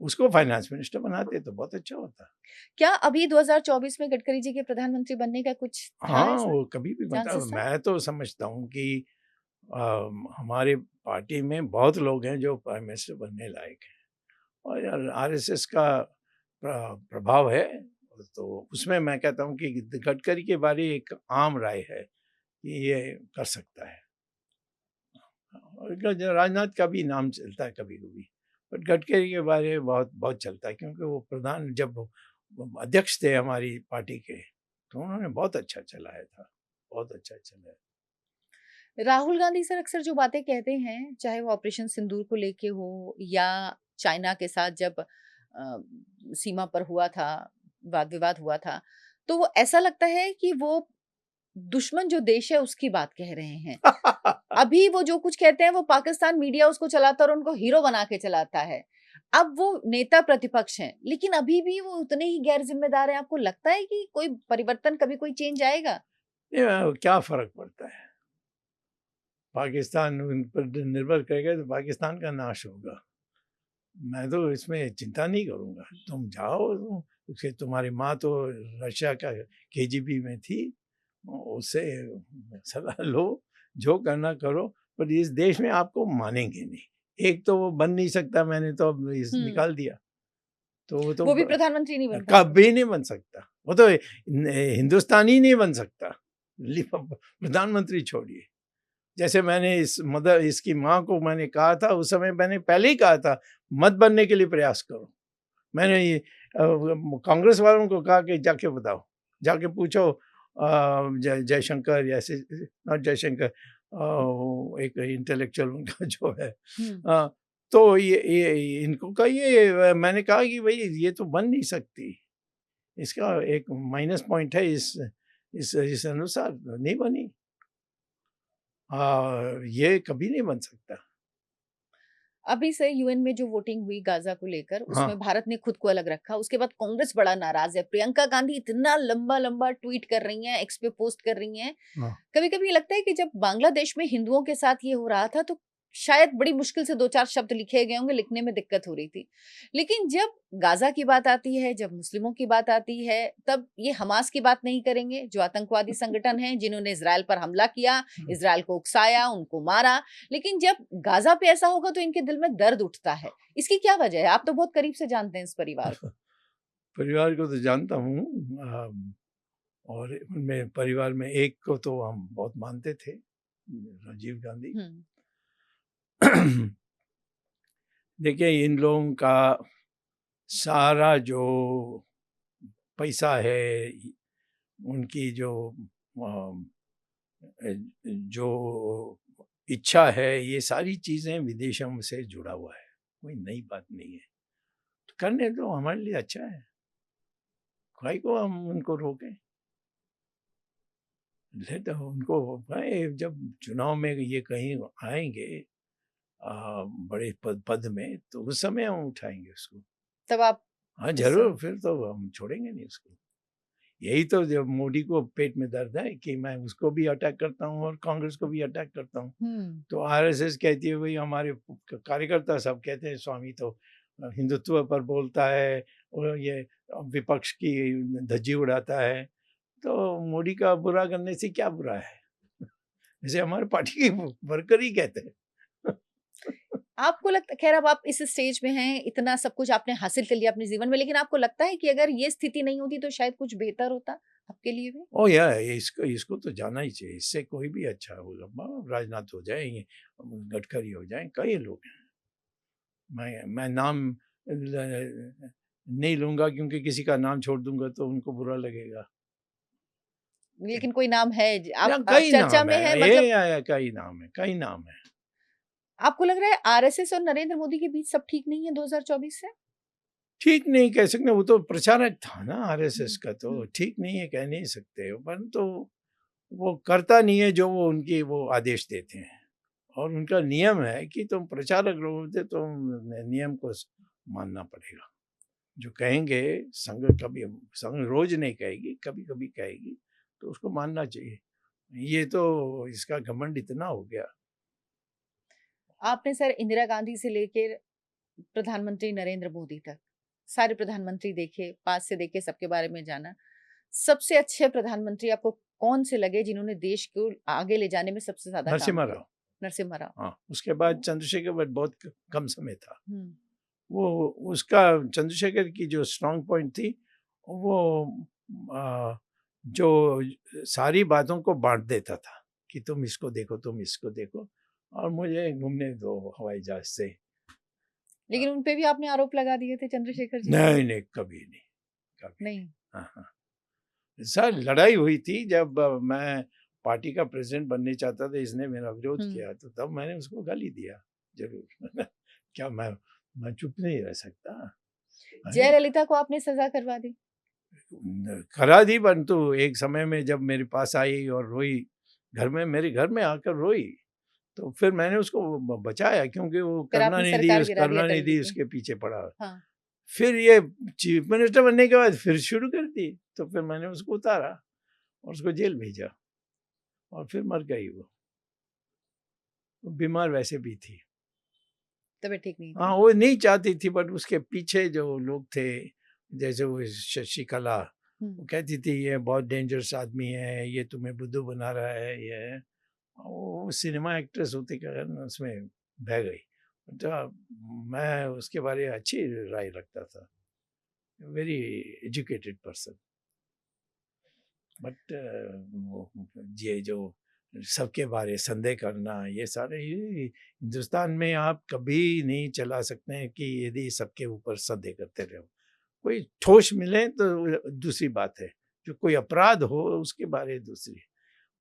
S2: उसको फाइनेंस मिनिस्टर बनाते तो बहुत अच्छा होता।
S1: क्या अभी 2024 में गडकरी जी के प्रधानमंत्री बनने का कुछ था
S2: हाँ,
S1: ऐसा?
S2: वो कभी भी बनता।
S1: चांसेस था?
S2: मैं तो समझता हूँ कि हमारे पार्टी में बहुत लोग हैं जो प्राइम मिनिस्टर बनने लायक हैं, और आरएसएस का प्रभाव है। तो उसमें मैं कहता हूँ कि गडकरी के बारे एक आम राय है कि ये कर सकता है। और राजनाथ का भी नाम चलता है कभी कभी, बट गडकरी के बारे में बहुत बहुत चलता है, क्योंकि वो प्रधान जब वो अध्यक्ष थे हमारी पार्टी के, तो उन्होंने बहुत अच्छा चलाया था, बहुत अच्छा चलाया।
S1: राहुल गांधी सर अक्सर जो बातें कहते हैं, चाहे वो ऑपरेशन सिंदूर को लेके हो या चाइना के साथ जब सीमा पर हुआ था, वाद विवाद हुआ था, तो वो ऐसा लगता है कि वो दुश्मन जो देश है उसकी बात कह रहे हैं। अभी वो जो कुछ कहते हैं वो पाकिस्तान मीडिया उसको चलाता है और उनको हीरो बना के चलाता है। अब वो नेता प्रतिपक्ष हैं, लेकिन अभी भी वो उतने ही गैर जिम्मेदार हैं। आपको लगता है कि कोई परिवर्तन, कभी कोई चेंज आएगा?
S2: ये क्या फर्क पड़ता है, पाकिस्तान उन पर निर्भर करेगा तो पाकिस्तान का नाश होगा। मैं तो इसमें चिंता नहीं करूँगा, तुम जाओ, क्योंकि तुम्हारी माँ तो रशिया का केजीबी में थी, उससे सलाह लो, जो करना करो, पर इस देश में आपको मानेंगे नहीं। एक तो वो बन नहीं सकता, मैंने तो अब
S1: हम्म।
S2: निकाल दिया, तो वो तो
S1: वो भी प्रधानमंत्री नहीं बन पाएंगे?
S2: कभी नहीं बन सकता, वो तो हिंदुस्तानी नहीं बन सकता, प्रधानमंत्री छोड़िए। जैसे मैंने इसकी माँ को मैंने कहा था, उस समय मैंने पहले ही कहा था मत बनने के लिए प्रयास करो। मैंने ये कांग्रेस वालों को कहा कि जाके बताओ, जाके पूछो जयशंकर, जैसे नॉट जयशंकर, एक इंटेलेक्चुअल उनका जो है, तो ये इनको कहा, ये मैंने कहा कि भाई ये तो बन नहीं सकती, इसका एक माइनस पॉइंट है, इस अनुसार नहीं बनी। ये कभी नहीं बन सकता।
S1: अभी से यूएन में जो वोटिंग हुई गाजा को लेकर,
S2: हाँ,
S1: उसमें भारत ने खुद को अलग रखा। उसके बाद कांग्रेस बड़ा नाराज है। प्रियंका गांधी इतना लंबा लंबा ट्वीट कर रही हैं, एक्स पे पोस्ट कर रही हैं।
S2: हाँ।
S1: कभी कभी लगता है कि जब बांग्लादेश में हिंदुओं के साथ ये हो रहा था तो शायद बड़ी मुश्किल से 2-4 शब्द लिखे गए होंगे, लिखने में दिक्कत हो रही थी। लेकिन जब गाजा की बात आती है, जब मुस्लिमों की बात आती है, तब ये हमास की बात नहीं करेंगे, जो आतंकवादी संगठन है जिन्होंने इजराइल पर हमला किया, इजराइल को उकसाया, उनको मारा। लेकिन जब गाजा पे ऐसा होगा तो इनके दिल में दर्द उठता है। इसकी क्या वजह है? आप तो बहुत करीब से जानते हैं इस परिवार को।
S2: परिवार को तो जानता हूँ, और उनमें परिवार में एक को तो हम बहुत मानते थे, राजीव गांधी।
S1: हम्म।
S2: देखिए, इन लोगों का सारा जो पैसा है, उनकी जो इच्छा है, ये सारी चीज़ें विदेशों से जुड़ा हुआ है, कोई नई बात नहीं है। तो करने दो, हमारे लिए अच्छा है, काहे को हम उनको रोकें। तो उनको भाई जब चुनाव में ये कहीं आएंगे बड़े पद में, तो उस समय हम उठाएंगे उसको।
S1: तब आप
S2: हाँ
S1: इस
S2: जरूर, फिर तो हम छोड़ेंगे नहीं उसको। यही तो जब मोदी को पेट में दर्द है कि मैं उसको भी अटैक करता हूँ और कांग्रेस को भी अटैक करता हूँ। तो आरएसएस कहती है भाई हमारे कार्यकर्ता सब कहते हैं स्वामी तो हिंदुत्व पर बोलता है और ये विपक्ष की धज्जी उड़ाता है। तो मोदी का बुरा करने से क्या बुरा है? जैसे हमारे पार्टी के वर्कर ही कहते हैं।
S1: आपको लगता खैर अब आप इस स्टेज में हैं, इतना सब कुछ आपने हासिल कर लिया अपने जीवन में, लेकिन आपको लगता है कि अगर ये स्थिति नहीं होती तो शायद कुछ बेहतर होता आपके लिए भी?
S2: ओ या इसको इसको तो जाना ही चाहिए, इससे कोई भी अच्छा होगा। राजनाथ हो जाए, ये गडकरी हो जाए, कई लोग हैं। मैं नाम नहीं लूंगा क्योंकि किसी का नाम छोड़ दूंगा तो उनको बुरा लगेगा।
S1: लेकिन कोई नाम है
S2: या
S1: आप
S2: कई
S1: चर्चा
S2: नाम
S1: में है,
S2: है,
S1: मतलब
S2: ये कई नाम है, कई नाम है।
S1: आपको लग रहा है आरएसएस और नरेंद्र मोदी के बीच सब ठीक नहीं है 2024 से?
S2: ठीक नहीं कह सकते, वो तो प्रचारक था ना आरएसएस का, तो
S1: हम्म।
S2: ठीक नहीं है कह नहीं सकते, परंतु वो करता नहीं है जो वो उनके वो आदेश देते हैं। और उनका नियम है कि तुम प्रचारक लोग थे तो नियम को मानना पड़ेगा। जो कहेंगे संघ, कभी संघ रोज नहीं कहेगी, कभी कभी कहेगी, तो उसको मानना चाहिए। ये तो इसका घमंड इतना हो गया।
S1: आपने सर इंदिरा गांधी से लेकर प्रधानमंत्री नरेंद्र मोदी तक सारे प्रधानमंत्री देखे, पास से देखे, सबके बारे में जाना। सबसे अच्छे प्रधानमंत्री आपको कौन से लगे जिन्होंने देश को आगे ले जाने में सबसे ज्यादा काम
S2: नरसिम्हा
S1: किया?
S2: राव।
S1: नरसिम्हा राव।
S2: हाँ, उसके बाद चंद्रशेखर, बट बहुत कम समय था।
S1: हम्म।
S2: वो उसका चंद्रशेखर की जो स्ट्रांग पॉइंट थी वो आ, जो सारी बातों को बांट देता था कि तुम इसको देखो, तुम इसको देखो, और मुझे घूमने दो हवाई जहाज से।
S1: लेकिन उनपे भी आपने आरोप लगा दिए थे चंद्रशेखर जी पे?
S2: नहीं नहीं, कभी नहीं, कभी
S1: नहीं।
S2: हाँ हाँ। सर लड़ाई हुई थी जब मैं पार्टी का प्रेसिडेंट बनने चाहता था, इसने मेरा विरोध किया, तो तब मैंने उसको गाली दिया जरूर। क्या मैं चुप नहीं रह सकता? अरे
S1: जयललिता को आपने सजा करवा दी?
S2: करा दी, परंतु एक समय में जब मेरे पास आई और रोई, घर में, मेरे घर में आकर रोई, तो फिर मैंने उसको बचाया क्योंकि वो
S1: फिर आपने सरकार गिरा दी अटल जी
S2: करुणानिधि
S1: की।
S2: उसके पीछे पड़ा।
S1: हाँ।
S2: फिर ये चीफ मिनिस्टर बनने के बाद फिर शुरू कर दी, तो फिर मैंने उसको उतारा और उसको जेल भेजा और फिर मर गई वो बीमार वैसे भी थी।
S1: तबीयत ठीक नहीं
S2: हाँ,
S1: थी।
S2: वो नहीं चाहती थी, बट उसके पीछे जो लोग थे, जैसे वो शशिकला, वो कहती थी ये बहुत डेंजरस आदमी है, ये तुम्हें बुद्धू बना रहा है, ये है। वो सिनेमा एक्ट्रेस होते के कारण उसमें बह गई। तो मैं उसके बारे में अच्छी राय रखता था, वेरी एजुकेटेड पर्सन। बट ये जो सबके बारे संदेह करना, ये सारे, ये हिंदुस्तान में आप कभी नहीं चला सकते हैं कि यदि सबके ऊपर संदेह करते रहो। कोई ठोस मिले तो दूसरी बात है, जो कोई अपराध हो उसके बारे दूसरी।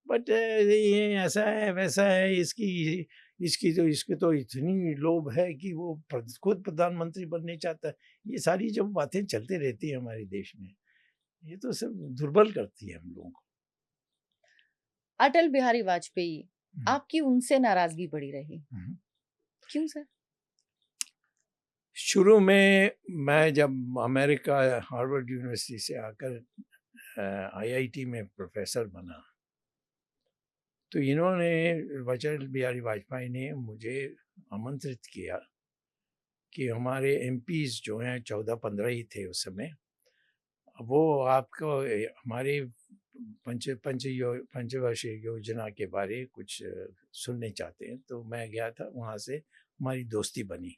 S2: बट ये ऐसा है वैसा है, इसकी इसकी तो इसकी तो इतनी लोभ है कि वो खुद प्रधानमंत्री बनने चाहता है। ये सारी जो बातें चलती रहती है हमारे देश में, ये तो सब दुर्बल करती है हम लोगों को।
S1: अटल बिहारी वाजपेयी,
S2: हम्म,
S1: आपकी उनसे नाराजगी बड़ी रही,
S2: हम्म।
S1: क्यों सर?
S2: शुरू में मैं जब अमेरिका हार्वर्ड यूनिवर्सिटी से आकर आईआईटी में प्रोफेसर बना, तो इन्होंने, अटल बिहारी वाजपेयी ने मुझे आमंत्रित किया कि हमारे एमपीज जो हैं 14-15 ही थे उस समय, वो आपको हमारे पंचवर्षीय योजना के बारे कुछ सुनने चाहते हैं। तो मैं गया था, वहाँ से हमारी दोस्ती बनी।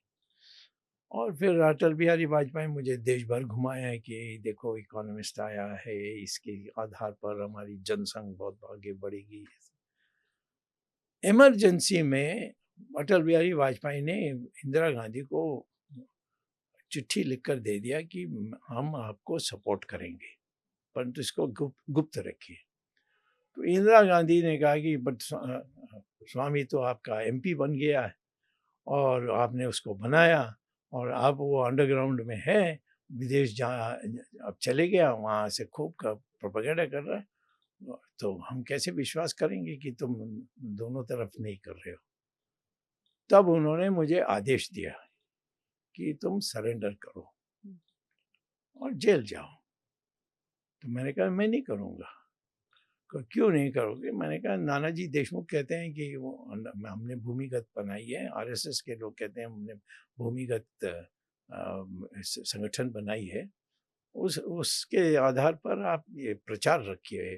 S2: और फिर अटल बिहारी वाजपेयी मुझे देश भर घुमाया कि देखो इकोनॉमिस्ट आया है, इसके आधार पर हमारी जनसंघ बहुत आगे बढ़ेगी। इमरजेंसी में अटल बिहारी वाजपेयी ने इंदिरा गांधी को चिट्ठी लिखकर दे दिया कि हम आपको सपोर्ट करेंगे, परंतु इसको गुप्त रखिए। तो इंदिरा गांधी ने कहा कि बट स्वामी तो आपका एमपी बन गया है और आपने उसको बनाया, और अब वो अंडरग्राउंड में है, विदेश जहाँ अब चले गया, वहाँ से खूब का प्रोपेगेंडा कर रहा है, तो हम कैसे विश्वास करेंगे कि तुम दोनों तरफ नहीं कर रहे हो। तब उन्होंने मुझे आदेश दिया कि तुम सरेंडर करो और जेल जाओ। तो मैंने कहा मैं नहीं करूँगा। क्यों नहीं करोगे? मैंने कहा नानाजी देशमुख कहते हैं कि वो हमने भूमिगत बनाई है, आरएसएस के लोग कहते हैं हमने भूमिगत संगठन बनाई है। उसके आधार पर आप ये प्रचार रखिए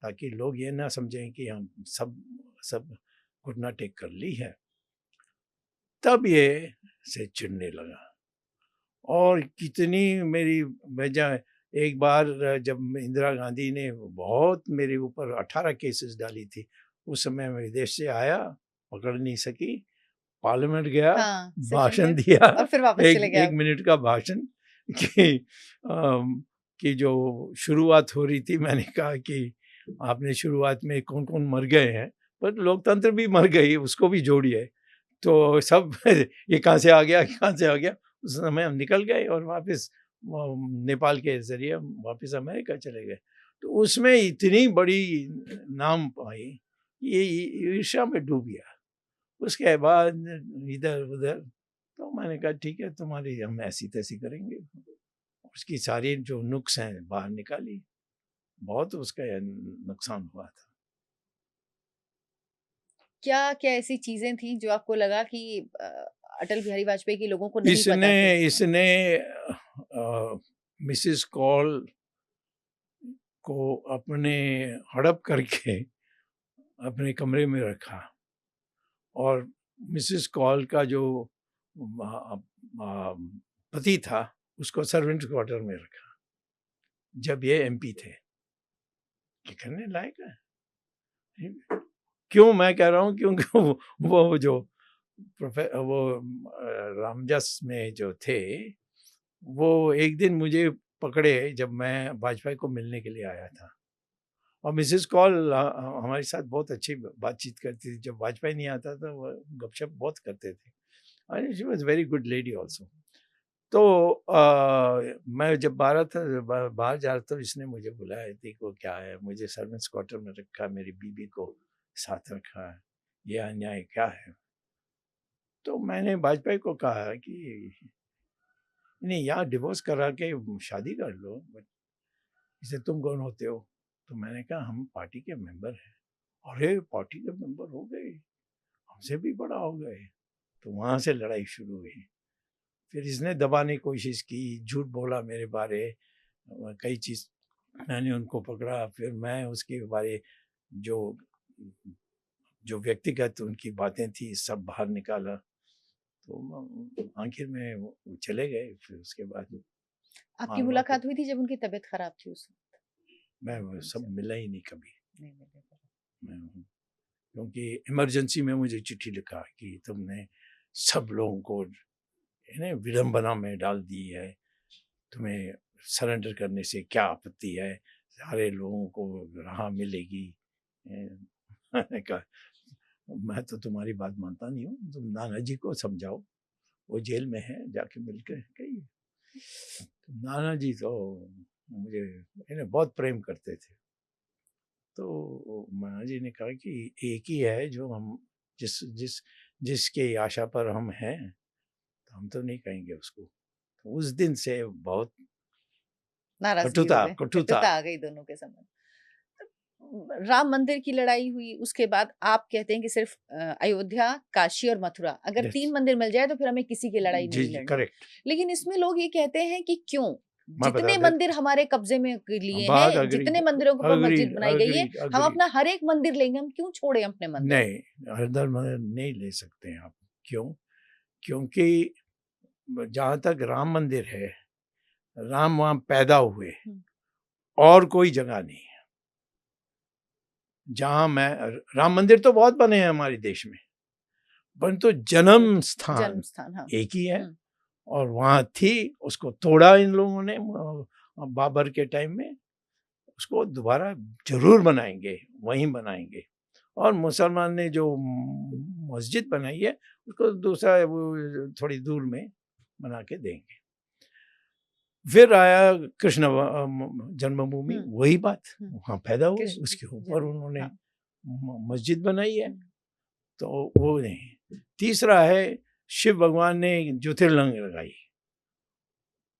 S2: ताकि लोग ये ना समझें कि हम सब घुटना टेक कर ली है। तब ये से चिढ़ने लगा और कितनी मेरी वजह। एक बार जब इंदिरा गांधी ने बहुत मेरे ऊपर 18 केसेस डाली थी, उस समय मैं विदेश से आया, पकड़ नहीं सकी, पार्लियामेंट गया,
S1: हाँ,
S2: भाषण दिया,
S1: और फिर वापस चले गए
S2: एक मिनट का भाषण कि जो शुरुआत हो रही थी, मैंने कहा कि आपने शुरुआत में कौन कौन मर गए हैं, पर लोकतंत्र भी मर गई, उसको भी जोड़िए। तो सब ये कहाँ से आ गया, कहाँ से आ गया। उस समय हम निकल गए और वापस नेपाल के जरिए वापस अमेरिका चले गए। तो उसमें इतनी बड़ी नाम पाई, ये ईर्ष्या में डूब गया। उसके बाद इधर उधर, तो मैंने कहा ठीक है, तुम्हारी हम ऐसी तैसी करेंगे। उसकी सारी जो नुक्स हैं बाहर निकाली, बहुत उसका नुकसान हुआ था।
S1: क्या ऐसी चीजें थी जो आपको लगा कि अटल बिहारी वाजपेयी के लोगों को नहीं पता थी?
S2: इसने मिसेस कॉल को अपने हड़प करके अपने कमरे में रखा और मिसेस कॉल का जो पति था उसको सर्वेंट क्वार्टर में रखा जब ये एमपी थे। ये करने लायक है? क्यों मैं कह रहा हूँ? क्योंकि वो जो वो रामजस में जो थे, वो एक दिन मुझे पकड़े जब मैं वाजपेयी को मिलने के लिए आया था। और मिसेस कॉल हमारे साथ बहुत अच्छी बातचीत करती थी। जब वाजपेयी नहीं आता था वो गपशप बहुत करते थे। And she was very good lady also. तो मैं जब बाहर जा रहा था, इसने मुझे बुलाया, देखो क्या है, मुझे सर्वेंट्स क्वार्टर में रखा, मेरी बीबी को साथ रखा है, ये अन्याय क्या है? तो मैंने वाजपेयी को कहा कि नहीं, यहाँ डिवोर्स करा के शादी कर लो। इसे तुम कौन होते हो? तो मैंने कहा हम पार्टी के मेंबर हैं। अरे पार्टी के मेंबर हो गए, हमसे भी बड़ा हो गए। तो वहाँ से लड़ाई शुरू हुई। फिर इसने दबाने की कोशिश की, झूठ बोला मेरे बारे, कई चीज़ मैंने उनको पकड़ा। फिर मैं उसके बारे जो जो व्यक्तिगत उनकी बातें थी सब बाहर निकाला। तो आखिर में वो चले गए। फिर उसके बाद
S1: आपकी मुलाकात हुई थी जब उनकी तबीयत खराब थी उस वक्त?
S2: मैं वो सब मिला ही नहीं कभी।
S1: नहीं मिले।
S2: मैं क्योंकि इमरजेंसी में मुझे चिट्ठी लिखा कि तुमने सब लोगों को विडंबना में डाल दी है, तुम्हें सरेंडर करने से क्या आपत्ति है, सारे लोगों को राह मिलेगी। मैंने कहा मैं तो तुम्हारी बात मानता नहीं हूँ, तुम नाना जी को समझाओ, वो जेल में है, जाके मिलकर कहिए। तो नाना जी तो मुझे बहुत प्रेम करते थे। तो नाना जी ने कहा कि एक ही है जो हम जिसके आशा पर हम हैं, तो हम तो नहीं कहेंगे उसको। तो उस दिन से बहुत
S1: नाराजगी हो गई,
S2: कटुता
S1: आ गई दोनों के समय। राम मंदिर की लड़ाई हुई, उसके बाद आप कहते हैं कि सिर्फ अयोध्या, काशी और मथुरा, अगर 3 मंदिर मिल जाए तो फिर हमें किसी की लड़ाई नहीं लड़नी।
S2: करेक्ट।
S1: लेकिन इसमें लोग ये कहते हैं कि क्यों
S2: मैं बता
S1: जितने
S2: देता
S1: मंदिर हमारे कब्जे में लिए
S2: बात
S1: हैं, जितने मंदिरों के ऊपर मस्जिद बनाई गई है, हम अपना हर एक मंदिर लेंगे, हम क्यों छोड़े अपने मंदिर?
S2: नहीं, हर मंदिर नहीं ले सकते हैं आप। क्यों? क्योंकि जहाँ तक राम मंदिर है, राम वहाँ पैदा हुए और कोई जगह नहीं है। जहाँ मैं राम मंदिर तो बहुत बने हैं हमारे देश में, परंतु जन्म स्थान
S1: हाँ।
S2: एक ही है और वहाँ थी, उसको तोड़ा इन लोगों ने बाबर के टाइम में। उसको दोबारा जरूर बनाएंगे, वहीं बनाएंगे। और मुसलमान ने जो मस्जिद बनाई है उसको दूसरा वो थोड़ी दूर में बना के देंगे। फिर आया कृष्ण जन्मभूमि, वही बात, वहाँ पैदा हुए, उसके ऊपर उन्होंने मस्जिद बनाई है, तो वो नहीं। तीसरा है शिव भगवान ने ज्योतिर्लिंग लगाई,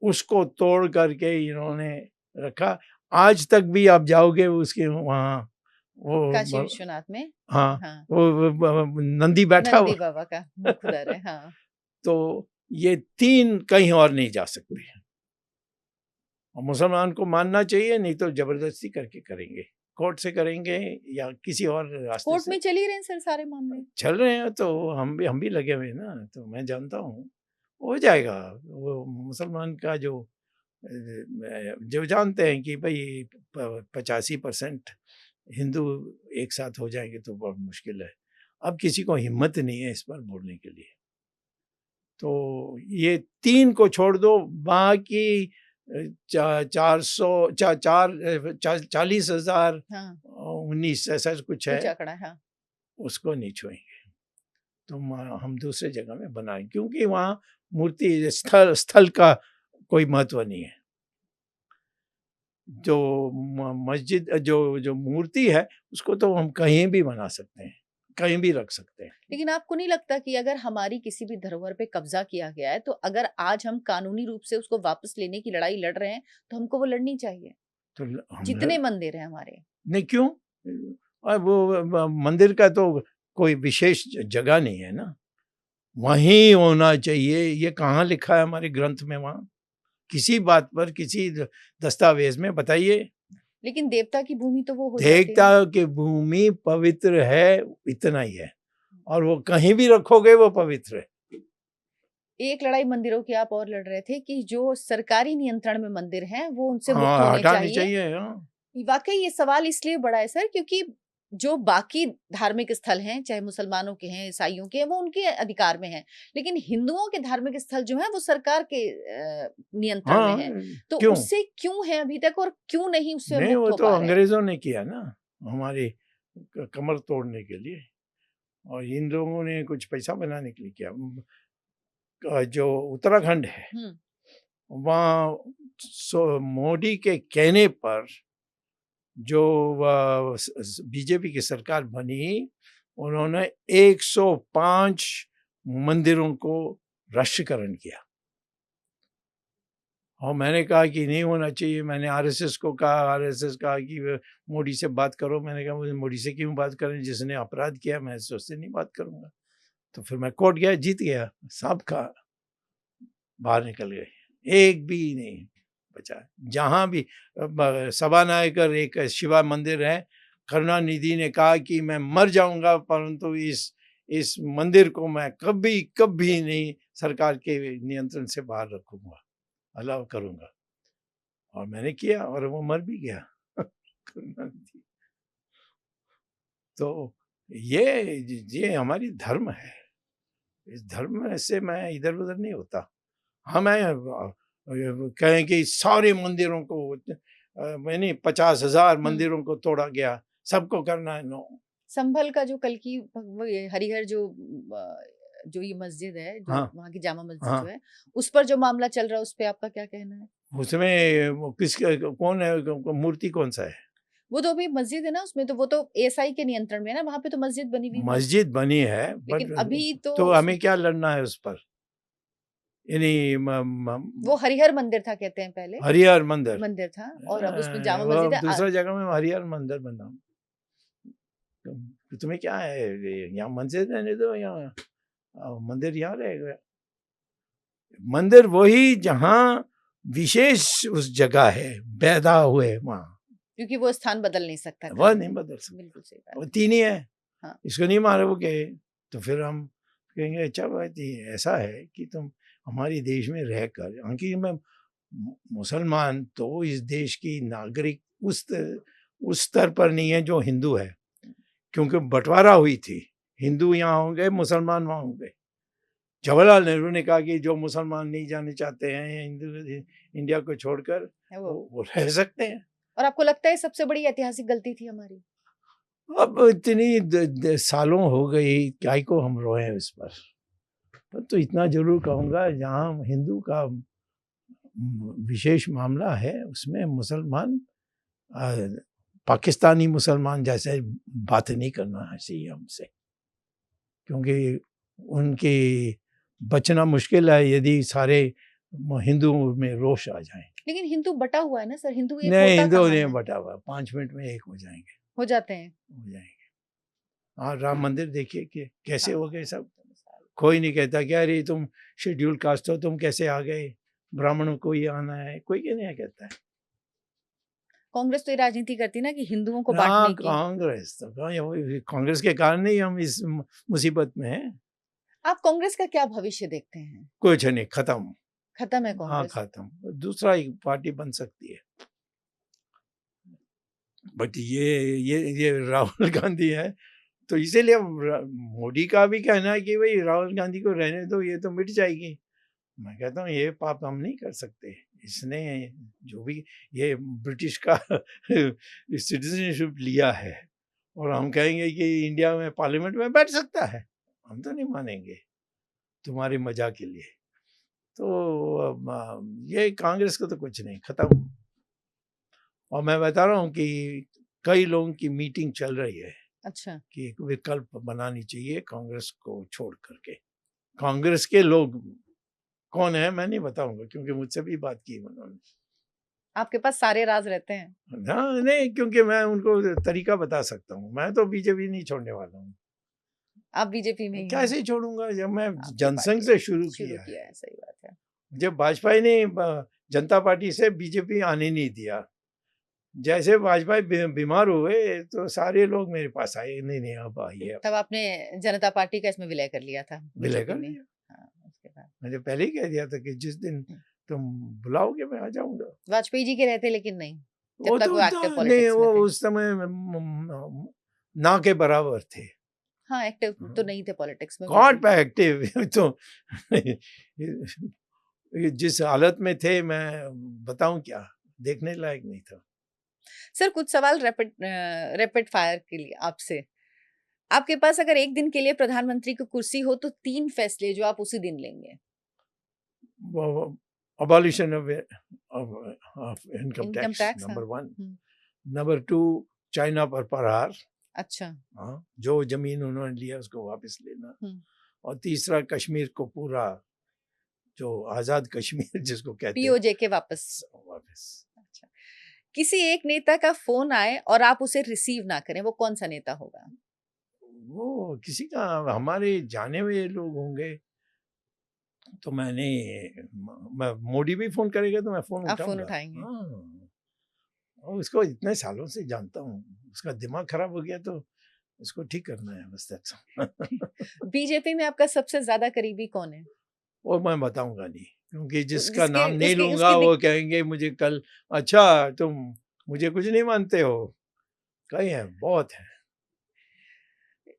S2: उसको तोड़ करके इन्होंने रखा। आज तक भी आप जाओगे उसके वहाँ,
S1: काशी
S2: वो
S1: विश्वनाथ में।
S2: हाँ,
S1: हाँ,
S2: वो नंदी बैठा
S1: नंदी
S2: हुआ।
S1: बाबा का मुख उधर है। हाँ,
S2: तो ये 3 कहीं और नहीं जा सकते। और मुसलमान को मानना चाहिए, नहीं तो जबरदस्ती करके करेंगे, कोर्ट से करेंगे या किसी और रास्ते
S1: कोर्ट
S2: से।
S1: में चल ही रहे हैं सर सारे मामले।
S2: चल रहे हैं तो हम भी लगे हुए हैं ना, तो मैं जानता हूँ हो जाएगा। वो मुसलमान का जो जानते हैं कि भाई 85% हिंदू एक साथ हो जाएंगे तो बहुत मुश्किल है। अब किसी को हिम्मत नहीं है इस पर बोलने के लिए। तो ये 3 को छोड़ दो, बाकी 40,000
S1: हाँ,
S2: 19 ऐसा कुछ है,
S1: कुछ आंकड़ा है। हाँ,
S2: उसको नहीं छुएंगे। तो हम दूसरे जगह में बनाएं, क्योंकि वहाँ मूर्ति स्थल का कोई महत्व नहीं है। जो मस्जिद जो मूर्ति है उसको तो हम कहीं भी बना सकते हैं, कहीं भी रख सकते हैं।
S1: लेकिन आपको नहीं लगता कि अगर हमारी किसी भी धरोहर पे कब्जा किया गया है, तो अगर आज हम कानूनी रूप से उसको वापस लेने की लड़ाई लड़ रहे हैं, तो हमको वो लड़नी चाहिए,
S2: तो हम
S1: जितने मंदिर हैं हमारे।
S2: नहीं, क्यों? और वो मंदिर का तो कोई विशेष जगह नहीं है ना, वहीं होना चाहिए। ये कहाँ लिखा है हमारे ग्रंथ में? वहाँ किसी बात पर, किसी दस्तावेज में बताइए।
S1: लेकिन देवता की भूमि तो वो हो जाती है।
S2: देवता की भूमि पवित्र है, इतना ही है, और वो कहीं भी रखोगे वो पवित्र है।
S1: एक लड़ाई मंदिरों की आप और लड़ रहे थे कि जो सरकारी नियंत्रण में मंदिर हैं, वो उनसे मुक्त
S2: हाँ,
S1: होने
S2: हटानी
S1: चाहिए।
S2: चाहिए। हाँ,
S1: वाकई ये सवाल इसलिए बड़ा है सर, क्योंकि जो बाकी धार्मिक स्थल हैं, चाहे मुसलमानों के हैं, ईसाइयों के हैं, वो उनके अधिकार में हैं। लेकिन हिंदुओं के धार्मिक स्थल जो हैं, वो सरकार के नियंत्रण में
S2: हाँ,
S1: हैं। तो
S2: क्यों?
S1: उससे क्यों है अभी तक, और क्यों नहीं उससे
S2: नहीं,
S1: मुक्त
S2: वो
S1: हो
S2: तो
S1: पा रहे हैं?
S2: अंग्रेजों ने किया ना, हमारी कमर तोड़ने के लिए, और इन लोगों ने कुछ पैसा बनाने के लिए किया। जो उत्तराखंड है,
S1: हम्म।
S2: वहाँ मोदी के कहने पर जो बीजेपी की सरकार बनी, उन्होंने 105 मंदिरों को राष्ट्रीयकरण किया। और मैंने कहा कि नहीं होना चाहिए। मैंने आरएसएस को कहा, आरएसएस कहा कि मोदी से बात करो। मैंने कहा मुझे मोदी से क्यों बात करें, जिसने अपराध किया, मैं उससे नहीं बात करूंगा। तो फिर मैं कोर्ट गया, जीत गया, सब का बाहर निकल गए, एक भी नहीं बचा। जहाँ भी सभानायकर एक शिवा मंदिर है, करुणानिधि ने कहा कि मैं मर जाऊंगा परंतु इस मंदिर को मैं कभी कभी नहीं सरकार के नियंत्रण से बाहर रखूंगा, अलाउ करूंगा। और मैंने किया और वो मर भी गया। करुणानिधि। तो ये हमारी धर्म है। इस धर्म से मैं इधर उधर नहीं होता। हाँ, मैं कहें कि सारे मंदिरों को मैंने 50,000 मंदिरों को तोड़ा गया, सबको करना है, नो।
S1: संभल का जो कल की वो ये हरिहर जो ये मस्जिद है, जो
S2: हाँ,
S1: वहाँ की जामा मस्जिद जो
S2: हाँ,
S1: है, उस पर जो मामला चल रहा है, उस पे आपका क्या कहना है?
S2: उसमें वो कौन है, मूर्ति कौन सा है?
S1: वो तो अभी मस्जिद है ना, उसमें तो वो तो एएसआई के नियंत्रण में है ना, वहाँ पे तो मस्जिद बनी हुई है।
S2: मस्जिद बनी है,
S1: लेकिन अभी तो
S2: तो हमें क्या लड़ना है उस पर? यानी
S1: वो हरिहर मंदिर था कहते हैं पहले,
S2: हरिहर मंदिर,
S1: मंदिर था, और अब उसमें जामा मस्जिद
S2: वो
S1: है।
S2: दूसरा जगह में हरिहर मंदिर बना। तुम्हें क्या है, यहाँ मस्जिद रहने दो, यहाँ मंदिर यहाँ रहेगा। मंदिर वही जहाँ विशेष उस जगह है, पैदा हुए वहाँ,
S1: क्योंकि वो स्थान बदल नहीं सकता
S2: वह
S1: कभी।
S2: नहीं बदल सकता।
S1: बिल्कुल सही बात
S2: वो
S1: है।
S2: 3 ही है।
S1: हाँ।
S2: इसको नहीं मारोगे तो फिर हम कहेंगे अच्छा बात ये ऐसा है कि तुम हमारे देश में रहकर, क्योंकि मैं मुसलमान तो इस देश की नागरिक उस स्तर पर नहीं है जो हिंदू है, क्योंकि बंटवारा हुई थी, हिंदू यहाँ होंगे, मुसलमान वहाँ होंगे। जवाहरलाल नेहरू ने कहा कि जो मुसलमान नहीं जाने चाहते हैं हिंदू इंडिया को छोड़कर,
S1: है वो।
S2: वो रह सकते हैं।
S1: और आपको लगता है सबसे बड़ी ऐतिहासिक गलती थी हमारी?
S2: अब इतनी सालों हो गई, क्या को हम रोए इस पर तो इतना जरूर कहूँगा, जहाँ हिंदू का विशेष मामला है उसमें मुसलमान पाकिस्तानी मुसलमान जैसे बात नहीं करना चाहिए हमसे, क्योंकि उनकी बचना मुश्किल है। यदि सारे हिंदुओं में रोष आ जाए।
S1: लेकिन हिंदू बटा हुआ है ना सर, हिंदू एक
S2: नहीं,
S1: होता
S2: हिंदू
S1: कहाँ
S2: नहीं
S1: है?
S2: बटा हुआ, 5 मिनट में एक हो जाएंगे,
S1: हो जाते हैं।
S2: हो जाएंगे। हाँ, राम मंदिर देखिए कि कैसे
S1: हाँ,
S2: हो गए सब। कोई नहीं कहता कि अरे तुम शेड्यूल कास्ट हो, तुम कैसे आ गए, ब्राह्मणों को ही आना है, कोई क्या नहीं कहता है।
S1: कांग्रेस तो ये राजनीति करती ना कि हिंदुओं को
S2: हाँ,
S1: बांटने की।
S2: कांग्रेस तो कांग्रेस के कारण ही हम इस मुसीबत में हैं।
S1: आप कांग्रेस का क्या भविष्य देखते हैं?
S2: कुछ नहीं, खत्म।
S1: खत्म है
S2: हाँ,
S1: कांग्रेस?
S2: खत्म, दूसरा एक पार्टी बन सकती है। बट ये राहुल गांधी है, तो इसीलिए मोदी का भी कहना है कि भाई राहुल गांधी को रहने दो, ये तो मिट जाएगी। मैं कहता हूँ ये पाप हम नहीं कर सकते। इसने जो भी ये ब्रिटिश का सिटीजनशिप लिया है, और हम कहेंगे कि इंडिया में पार्लियामेंट में बैठ सकता है, हम तो नहीं मानेंगे तुम्हारी मजा के लिए। तो ये कांग्रेस को तो कुछ नहीं, खत्म। और मैं बता रहा हूँ कि कई लोगों की मीटिंग चल रही है
S1: अच्छा।
S2: कि एक विकल्प बनानी चाहिए कांग्रेस को छोड़ करके। कांग्रेस के लोग कौन है मैं नहीं बताऊंगा, क्योंकि मुझसे भी बात की उन्होंने।
S1: आपके पास सारे राज रहते हैं।
S2: हाँ, नहीं, क्योंकि मैं उनको तरीका बता सकता हूँ। मैं तो बीजेपी नहीं छोड़ने वाला हूँ।
S1: आप बीजेपी में ही हैं।
S2: कैसे छोड़ूंगा जब मैं
S1: आपकी
S2: जनसंघ
S1: पार्टी
S2: से
S1: है,
S2: शुरू
S1: शुरू
S2: किया है।
S1: किया है, सही बात है।
S2: जब वाजपेयी ने जनता पार्टी से बीजेपी आने नहीं दिया, जैसे वाजपेयी बीमार हुए तो सारे लोग मेरे पास आए, नहीं नहीं अब आइए।
S1: तब आपने जनता पार्टी का इसमें विलय कर लिया था
S2: विलय
S1: बीजेपी
S2: कर
S1: में।
S2: लिया।
S1: हाँ, उसके बाद
S2: मैंने पहले ही कह दिया था कि जिस दिन तुम बुलाओगे मैं आ जाऊंगा।
S1: वाजपेयी जी के रहते, लेकिन नहीं, जब
S2: वो
S1: तक
S2: तो
S1: वो एक्टिव
S2: नहीं,
S1: पॉलिटिक्स
S2: वो
S1: में थे।
S2: उस समय ना के बराबर थे।
S1: हाँ, एक्टिव तो नहीं थे पॉलिटिक्स में
S2: गॉड
S1: बिल्कुल।
S2: पे एक्टिव तो ये जिस हालत में थे, मैं बताऊं क्या, देखने लायक नहीं था।
S1: सर कुछ सवाल रैपिड फायर के लिए आपसे। आपके पास अगर एक दिन के लिए प्रधानमंत्री की कुर्सी हो तो 3 फैसले जो आप उसी दिन लेंगे।
S2: Abolition of income
S1: income
S2: tax
S1: tax, हाँ।
S2: नंबर 1।
S1: हुँ,
S2: नंबर 2, चाइना पर प्रहार।
S1: अच्छा।
S2: हाँ, जो जमीन उन्होंने लिया उसको वापस लेना।
S1: हुँ,
S2: और तीसरा, कश्मीर को पूरा, जो आजाद कश्मीर जिसको कहते हैं,
S1: पीओजे के वापस।
S2: वापस।
S1: अच्छा। किसी एक नेता का फ़ोन आए और आप उसे रिसीव ना करें, वो कौन-सा नेता होगा?
S2: वो किसी का, हमारे जाने हुए लोग होंगे तो मैंने मैं मोदी भी फोन करेगा तो मैं फोन
S1: आप फ़ोन
S2: उठाऊंगा।
S1: उठाएँगे।
S2: हाँ, और उसको इतने सालों से जानता हूँ, उसका दिमाग खराब हो गया तो उसको ठीक करना है, बस दैट्स ऑल।
S1: बीजेपी में आपका सबसे ज़्यादा करीबी कौन है?
S2: वो मैं बताऊंगा नहीं, क्योंकि जिसका
S1: जिसके
S2: नाम नहीं
S1: उसकी
S2: लूंगा
S1: उसकी
S2: वो
S1: दिक
S2: कहेंगे मुझे कल, अच्छा तुम मुझे कुछ नहीं मानते हो। कई हैं, बहुत है।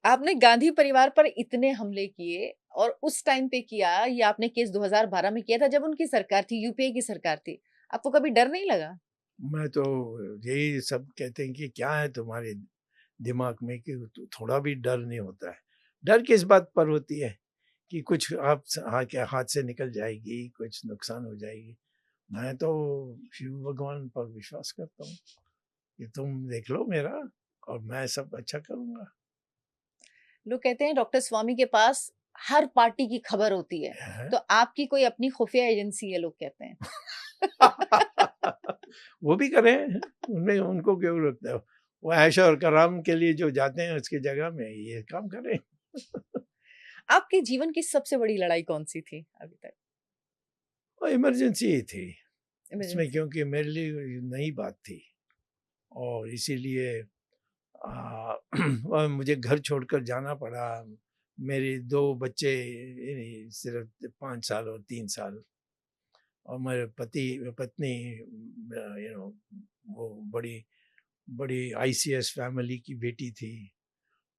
S1: आपने गांधी परिवार पर इतने हमले किए और उस टाइम पे किया, ये आपने केस 2012 में किया था जब उनकी सरकार थी, यूपीए की सरकार थी। आपको कभी डर नहीं लगा?
S2: मैं तो यही सब कहते हैं कि क्या है तुम्हारे दिमाग में कि थोड़ा भी डर नहीं होता है। डर किस बात पर होती है कि कुछ आप के हाथ से निकल जाएगी, कुछ नुकसान हो जाएगी। मैं तो शिव भगवान पर विश्वास करता हूँ कि तुम देख लो मेरा, और मैं सब अच्छा करूँगा।
S1: लोग कहते हैं डॉक्टर स्वामी के पास हर पार्टी की खबर होती है,
S2: हैं?
S1: तो आपकी कोई अपनी खुफिया एजेंसी है, लोग कहते हैं।
S2: वो भी करें, उनमें उनको क्यों रोकते हो? वो ऐश और कराम के लिए जो जाते हैं उसकी जगह में ये काम करें।
S1: आपके जीवन की सबसे बड़ी लड़ाई कौन-सी थी अभी तक?
S2: वो इमरजेंसी ही थी इसमें,
S1: इमरजेंसी।
S2: क्योंकि मेरे लिए नई बात थी, और इसीलिए और मुझे घर छोड़कर जाना पड़ा। मेरे 2 बच्चे, सिर्फ 5 साल और 3 साल, और मेरे पत्नी, वो बड़ी बड़ी आईसीएस फैमिली की बेटी थी,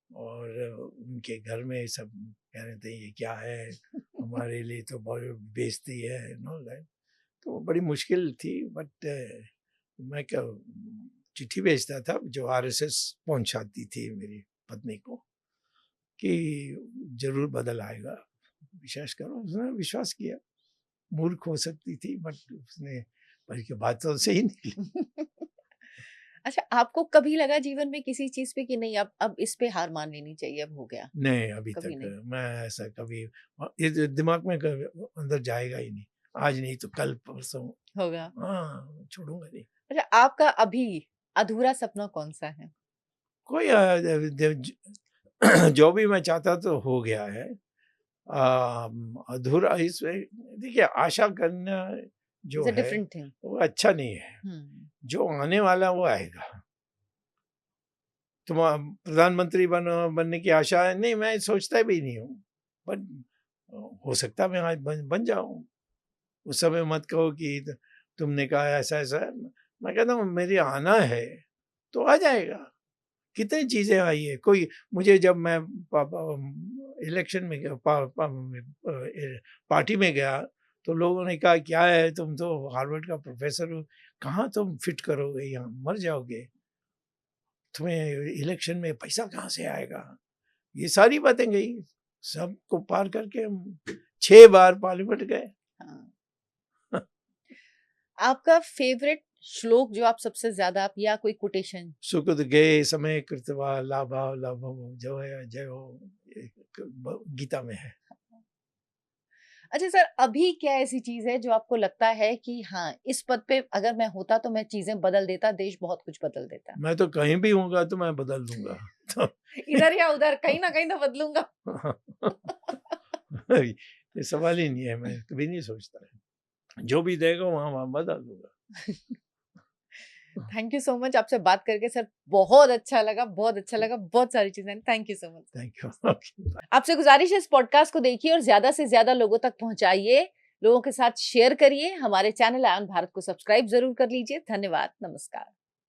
S2: और उनके घर में सब कह रहे थे ये क्या है, हमारे लिए तो बहुत बेइज्जती है, नो दैट। तो बड़ी मुश्किल थी, बट मैं क्या, चिट्ठी भेजता था जो आरएसएस पहुंचाती थी मेरी पत्नी को कि जरूर बदल आएगा, विश्वास करो। उसने विश्वास किया। मूर्ख हो सकती थी, बट उसने, पर की बात तो सही निकली।
S1: अच्छा, आपको कभी लगा जीवन में किसी चीज़ पे कि नहीं अब इस पे हार मान लेनी चाहिए, अब हो गया?
S2: नहीं, अभी
S1: कभी
S2: तक
S1: नहीं?
S2: मैं ऐसा कभी, ये दिमाग में अंदर जाएगा ही नहीं। आज नहीं तो कल परसों,
S1: होगा।
S2: हाँ, छोड़ूंगा नहीं।
S1: अच्छा, आपका अभी अधूरा सपना कौन सा है?
S2: कोई जो भी मैं चाहता तो हो गया है। अधूरा इसमें देखिए, आशा करना
S1: इट्स
S2: जो
S1: अ
S2: है
S1: डिफरेंट थिंग।
S2: वो अच्छा नहीं है।
S1: हम्म।
S2: जो आने वाला वो आएगा। तुम प्रधानमंत्री बनने की आशा है? नहीं, मैं सोचता भी नहीं हूँ, बट हो सकता है मैं आज बन जाऊं। उस समय मत कहो कि तुमने कहा ऐसा ऐसा है। मैं कहता हूँ मेरी आना है तो आ जाएगा। कितनी चीजें आई है। कोई मुझे, जब मैं इलेक्शन में गया, पार्टी में गया, तो लोगों ने कहा क्या है, तुम तो हार्वर्ड का प्रोफेसर हो, कहाँ तुम फिट करोगे, यहाँ मर जाओगे, तुम्हें इलेक्शन में पैसा कहाँ से आएगा। ये सारी बातें गई, सबको पार करके हम 6 बार पार्लियामेंट गए।
S1: हाँ। आपका फेवरेट श्लोक जो आप सबसे ज्यादा, आप या कोई कोटेशन?
S2: सुकृत गए समय कृतवा लाभा लाभो जय हो, ये गीता में है।
S1: अच्छा सर, अभी क्या ऐसी चीज है जो आपको लगता है कि हाँ, इस पद पे अगर मैं होता तो मैं चीजें बदल देता, देश बहुत कुछ बदल देता?
S2: मैं तो कहीं भी होऊंगा तो मैं बदल दूंगा। तो
S1: इधर या उधर, कहीं ना कहीं तो बदलूंगा।
S2: ये सवाल ही नहीं है, मैं कभी नहीं सोचता है। जो भी देगा वहां वहां बदल दूंगा।
S1: थैंक यू सो मच, आपसे बात करके सर बहुत अच्छा लगा, बहुत अच्छा लगा, बहुत सारी चीजें। Thank you so much.
S2: Thank you.
S1: आपसे गुजारिश है, इस पॉडकास्ट को देखिए और ज्यादा से ज्यादा लोगों तक पहुंचाइए, लोगों के साथ शेयर करिए। हमारे चैनल आयन भारत को सब्सक्राइब जरूर कर लीजिए। धन्यवाद, नमस्कार।